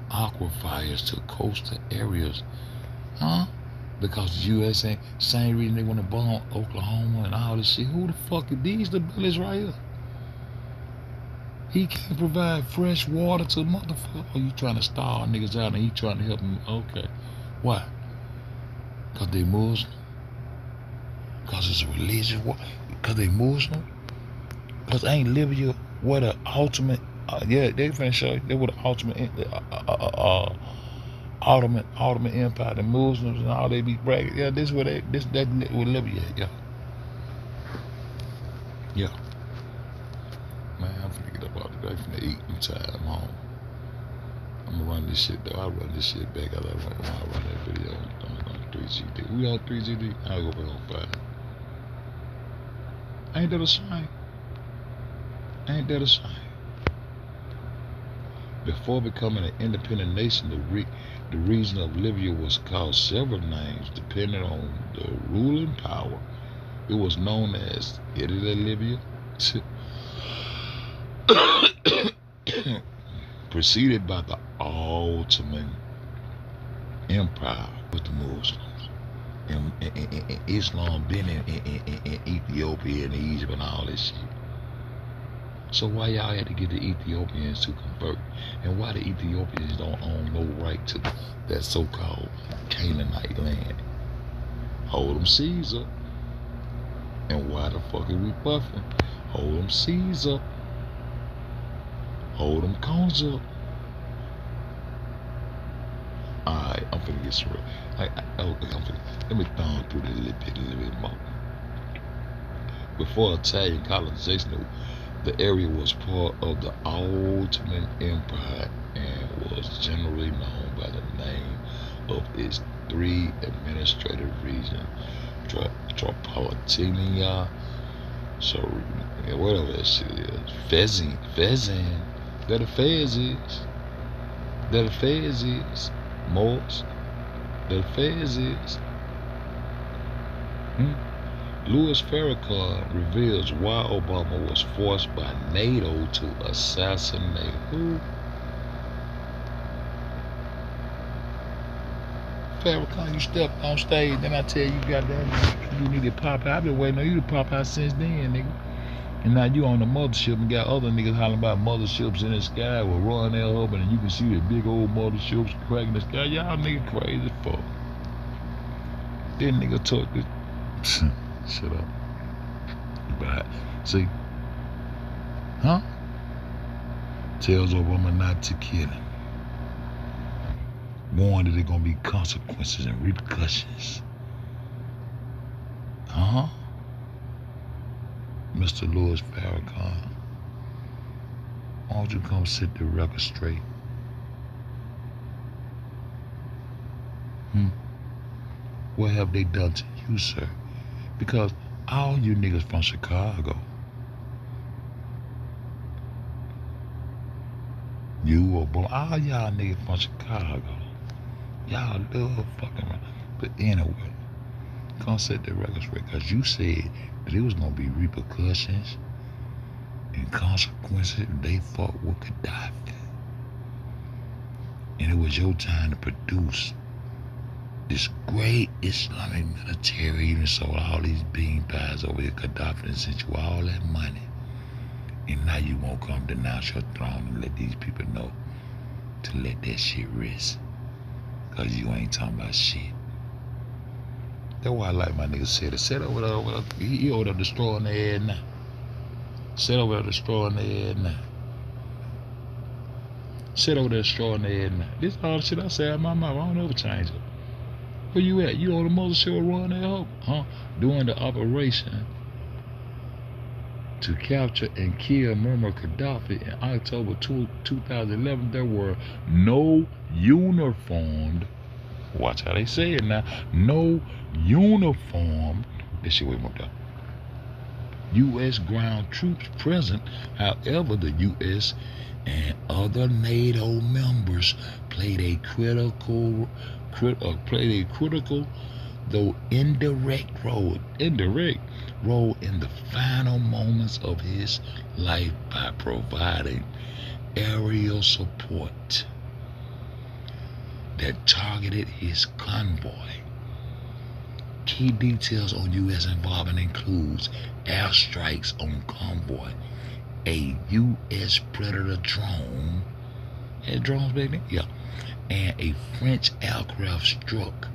aquifers to coastal areas. Huh? Because the U.S. ain't same reason they want to bomb Oklahoma and all this shit. Who the fuck are these? The bullets right here. He can't provide fresh water to motherfucker. Or you trying to starve niggas out and he trying to help them? Okay. Why? Because they Muslim? Because it's a religious war? Because they Muslim? Because ain't Libya what the ultimate, yeah, they finna show you, they were the ultimate, Ottoman Empire, the Muslims and all, they be bragging. Yeah, this what that with Libya, yeah. Yeah. Man, I'm finna get up out the day, finna eat, I'm tired, I'm home. I'm gonna run this shit though, I'll run this shit back, I'll run that video on 3GD. We on 3GD, I'll go back on 5. Ain't that a shame? Ain't that a shame? Before becoming an independent nation, the region of Libya was called several names depending on the ruling power. It was known as Italy, Libya, preceded by the Ottoman Empire with the Muslims. And Islam been in Ethiopia and Egypt and all this shit. So why y'all had to get the Ethiopians to convert? And why the Ethiopians don't own no right to that so-called Canaanite land? Hold them seas up. And why the fuck are we buffing? Hold them seas up. Hold them cones up. Alright, I'm finna get some. Let me thumb through this a little bit more. Before Italian colonization, the area was part of the Ottoman Empire and was generally known by the name of its three administrative regions: Tripolitania, so whatever that shit is, Fezan, that the Fez is, Morse, that the Fez is. Louis Farrakhan reveals why Obama was forced by NATO to assassinate who? Farrakhan, you stepped on stage, then I tell you, goddamn, you need to pop out. I've been waiting on you to pop out since then, nigga. And now you on the mothership and got other niggas hollering about motherships in the sky with Ron L. Hubbard, and you can see the big old motherships cracking the sky. Y'all niggas crazy as fuck. Then nigga talk this. Shut up. But see, tells Obama not to kill him. Warned that there gonna be consequences and repercussions. Mr. Louis Farrakhan, why don't you come set the record straight? What have they done to you, sir? Because all you niggas from Chicago, you or boy, all y'all niggas from Chicago, y'all love fucking around. But anyway, come set the record straight, because you said that there was gonna be repercussions and consequences if they fought with Gaddafi. And it was your time to produce this great Islamic military, even sold all these bean pies over here. Gaddafi and sent you all that money. And now you won't come denounce your throne and let these people know to let that shit rest. Because you ain't talking about shit. That's why I like my nigga said it. Set over there, he over there destroying their head now. Set over there destroying their head now. Sit over there destroying their head now. This all the shit I say out my mouth. I don't ever change it. Where you at? You on the mothership run that hoe? During the operation to capture and kill Muammar Gaddafi in October 2011, there were no uniformed, watch how they say it now, no uniformed, this shit way more down, U.S. ground troops present. However, the U.S. and other NATO members played a critical though indirect role in the final moments of his life by providing aerial support that targeted his convoy. Key details on U.S. involvement includes airstrikes on convoy, a U.S. Predator drone, had drones back then? Yeah. And a French aircraft struck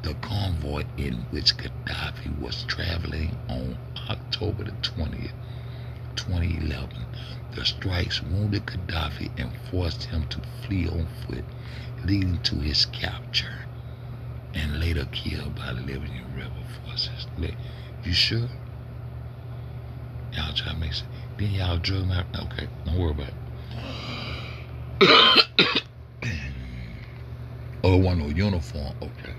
the convoy in which Gaddafi was traveling on October the 20th, 2011. The strikes wounded Gaddafi and forced him to flee on foot, leading to his capture and later killed by Libyan rebel forces. You sure? Y'all try to make sense. Then y'all drug him out. Okay, don't worry about it. Oh, it wasn't no uniform. Okay.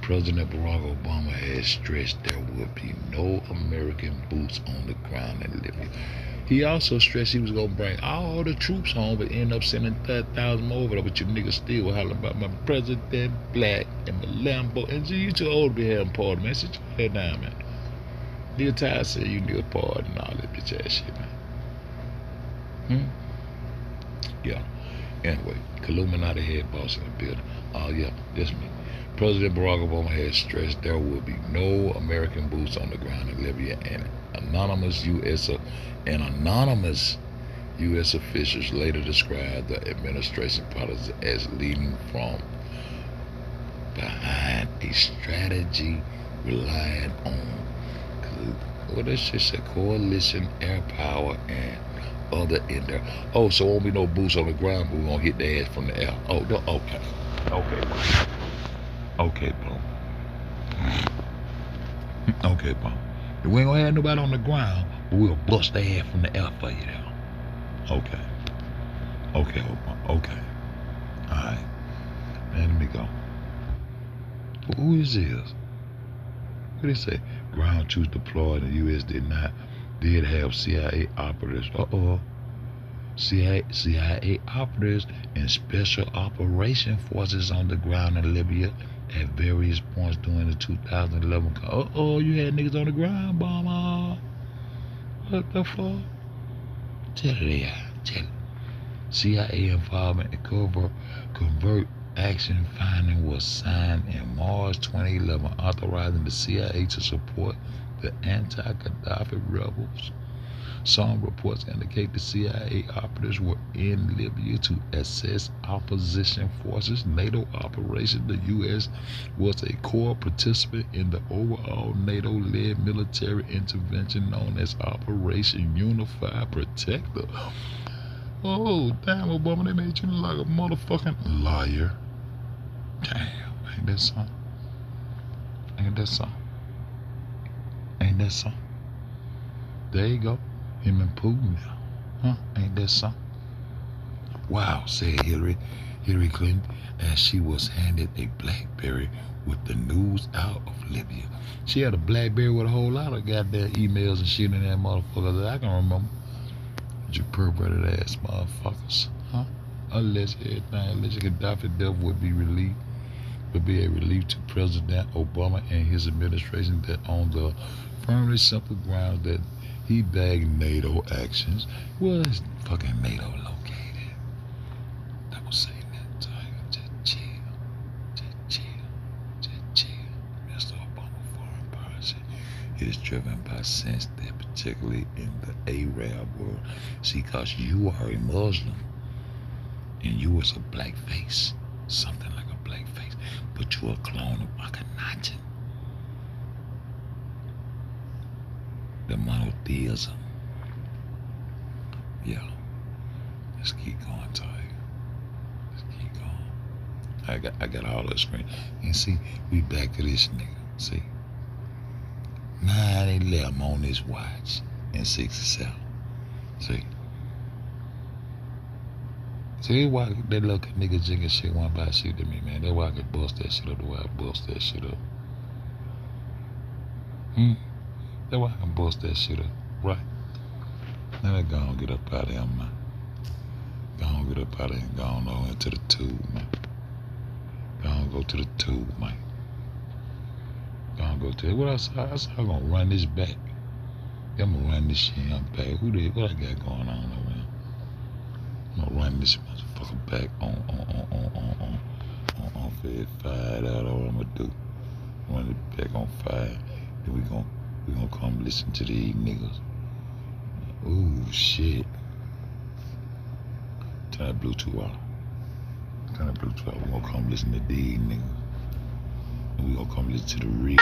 President Barack Obama has stressed there would be no American boots on the ground in Libya. He also stressed he was gonna bring all the troops home, but end up sending 30,000 more over there. But you niggas still were hollering about my President Black and my Lambo. And you too old to be having party, man. Sit your head down, man. Neil Ty said you need a party and all that bitch ass shit, man. Yeah. Anyway, Illuminati head boss in the building. Oh yeah, that's me. President Barack Obama has stressed there will be no American boots on the ground in Libya, and anonymous U.S. officials later described the administration policy as leading from behind a strategy relying on what that shit said, coalition, air power, and other in there. Oh, so won't be no boots on the ground, but we're gonna hit the ass from the air. Oh, no, okay. Okay, bro. Okay, bro. We ain't gonna have nobody on the ground, but we'll bust their ass from the air for you now. Okay. Okay, okay. Alright. Man, let me go. Who is this? What did it say? Ground troops deployed in the U.S. did have CIA operatives. CIA operatives and special operation forces on the ground in Libya at various points during the 2011. You had niggas on the ground, bomber. What the fuck? Tell it. CIA involvement in covert action finding was signed in March 2011, authorizing the CIA to support the anti-Gaddafi rebels. Some reports indicate the CIA operatives were in Libya to assess opposition forces. NATO operation. The U.S. was a core participant in the overall NATO-led military intervention known as Operation Unified Protector. Oh, damn, Obama, they made you look like a motherfucking liar. Damn, ain't that something? There you go. Him and Putin now. Huh? Ain't that something? Wow, said Hillary Clinton as she was handed a BlackBerry with the news out of Libya. She had a BlackBerry with a whole lot of goddamn emails and shit in that motherfucker that I can remember. You perverted ass motherfuckers. Huh? Alleged Gaddafi death would be a relief to President Obama and his administration that on the firmly simple grounds that he bagged NATO actions. Where is fucking NATO located? Don't say that, Tiger. Just chill. Mr. Obama foreign policy. It is driven by sense that particularly in the Arab world. See, cause you are a Muslim and you was a black face. Something like a black face. But you are a clone of Akhenaten. The monotheism. Yeah. Let's keep going, Tiger. Let's keep going. I got all the screen. And see, we back to this nigga. See? 9/11 on his watch in 67. See? See why that little nigga jigging shit want to buy shit to me, man. That's why I could bust that shit up the way I bust that shit up. That's why I can bust that shit up. Right. Now let's go and get up out of here, man. Go on, get up out of here and go on into the tube, man. Go on, go to the tube, man. Go on, go to it. What else? I said I'm gonna run this back. I'm gonna run this shit back. What I got going on over there? I'm gonna run this motherfucker back on Fed 5. That's all I'm gonna do. Run it back on 5. Then we gonna come listen to these niggas. Ooh, shit. Turn that Bluetooth off. We're gonna come listen to these niggas. And we gonna come listen to the real.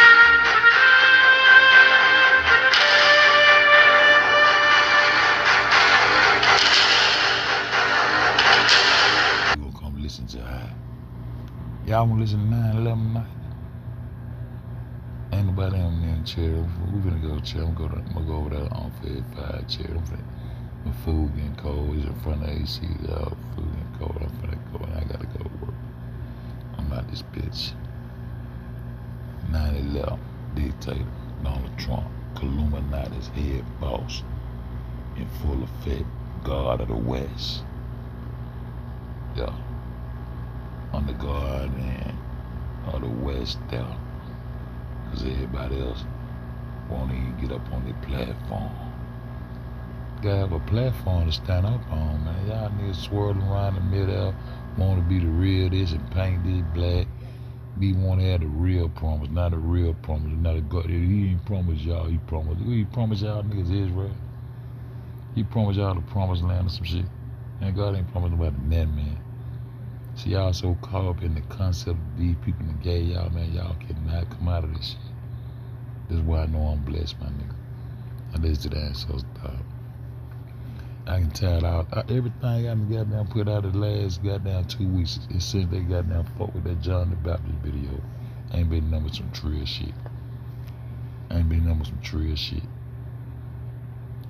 We gonna come listen to y'all wanna listen to 9/11 night? Ain't nobody on there in chair. We finna go chill. I'm gonna go over there on Fed 5 chair. My food getting cold. He's in front of AC. Food getting cold. I'm finna go and I gotta go to work. I'm out this bitch. 9/11 dictator Donald Trump, Illuminati's head boss. in full effect. God of the West. Yeah. On the guardian of the West there. Because everybody else won't even get up on their platform. Gotta have a platform to stand up on, man. Y'all niggas swirling around the middle, want to be the real this and paint this black. Be want to have the real promise, not a real promise, not a God. He ain't promised y'all. He promised y'all niggas Israel. He promised y'all the promised land or some shit. And God ain't promised about nothing, man. See, y'all so caught up in the concept of these people that gave y'all, man. Y'all cannot come out of this shit. This is why I know I'm blessed, my nigga. I listen to that, so stop. I can tell out everything I goddamn put out the last goddamn 2 weeks. It since they goddamn fuck with that John the Baptist video. Ain't been nothing but some trill shit.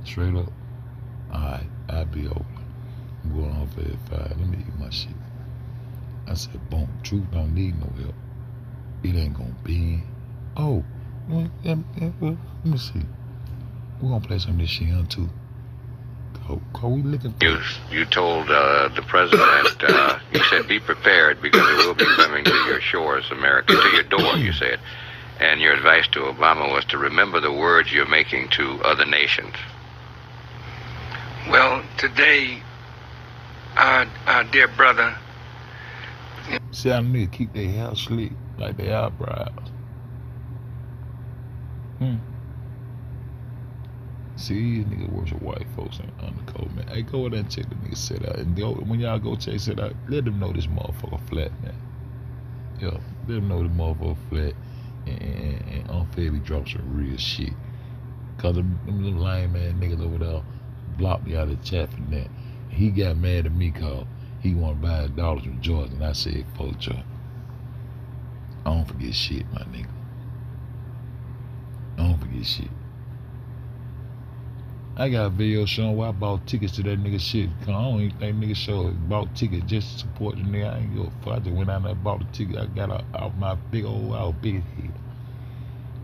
Straight up. Alright, I'll be over. I'm going on for that 5. Let me eat my shit. I said, boom, truth don't need no help. It ain't gonna be. Oh, well, let me see. We're gonna play some of this shit on too. Are we looking for You told the president, you said be prepared because it will be coming to your shores, America, to your door, you said. And your advice to Obama was to remember the words you're making to other nations. Well, today, our dear brother... See, I need to keep their hair slick like their eyebrows. See, these niggas worship white folks in undercoat, man. Hey, go over there and check the nigga set out. And when y'all go check set out, let them know this motherfucker flat, man. Yeah, let them know the motherfucker flat and unfair be drop some real shit. Cause them lame man niggas over there blocked me out of the chat for that. He got mad at me cause he wanna buy his dollars from Georgia, and I said, fuck Georgia. I don't forget shit, my nigga. I don't forget shit. I got a video showing where I bought tickets to that nigga shit. Cause I don't even think nigga showed bought tickets just to support the nigga. I ain't give a fuck. I just went out there and bought the ticket. I got out my big head.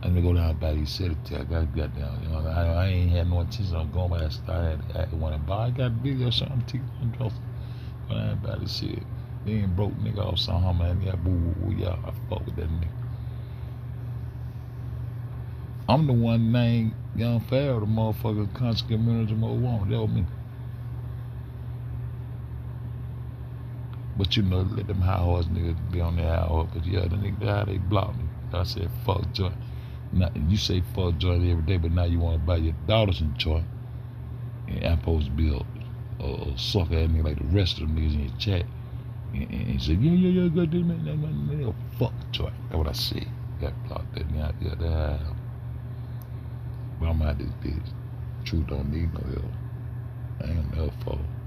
I'm gonna go down by these city. I got down. You know, I ain't had no intention of going by that style. I went and buy. I got a video showing the ticket on the go down by this shit. They ain't broke nigga off somehow, man. Yeah, boo, yeah. I fuck with that nigga. I'm the one named Young Pharaoh, the motherfucker conscious community more woman. That was me. But you know, let them high horse niggas be on their high horse. But yeah, the nigga, how they blocked me. I said, fuck joint. Now, you say fuck joint every day, but now you want to buy your daughters some joint. And I'm supposed to be a sucker ass nigga like the rest of them niggas in your chat. And he said, yeah, good dude, man. Fuck joint. That's what I said. Got blocked that nigga out there. But I'm out this bitch. Truth don't need no help. I ain't never fall.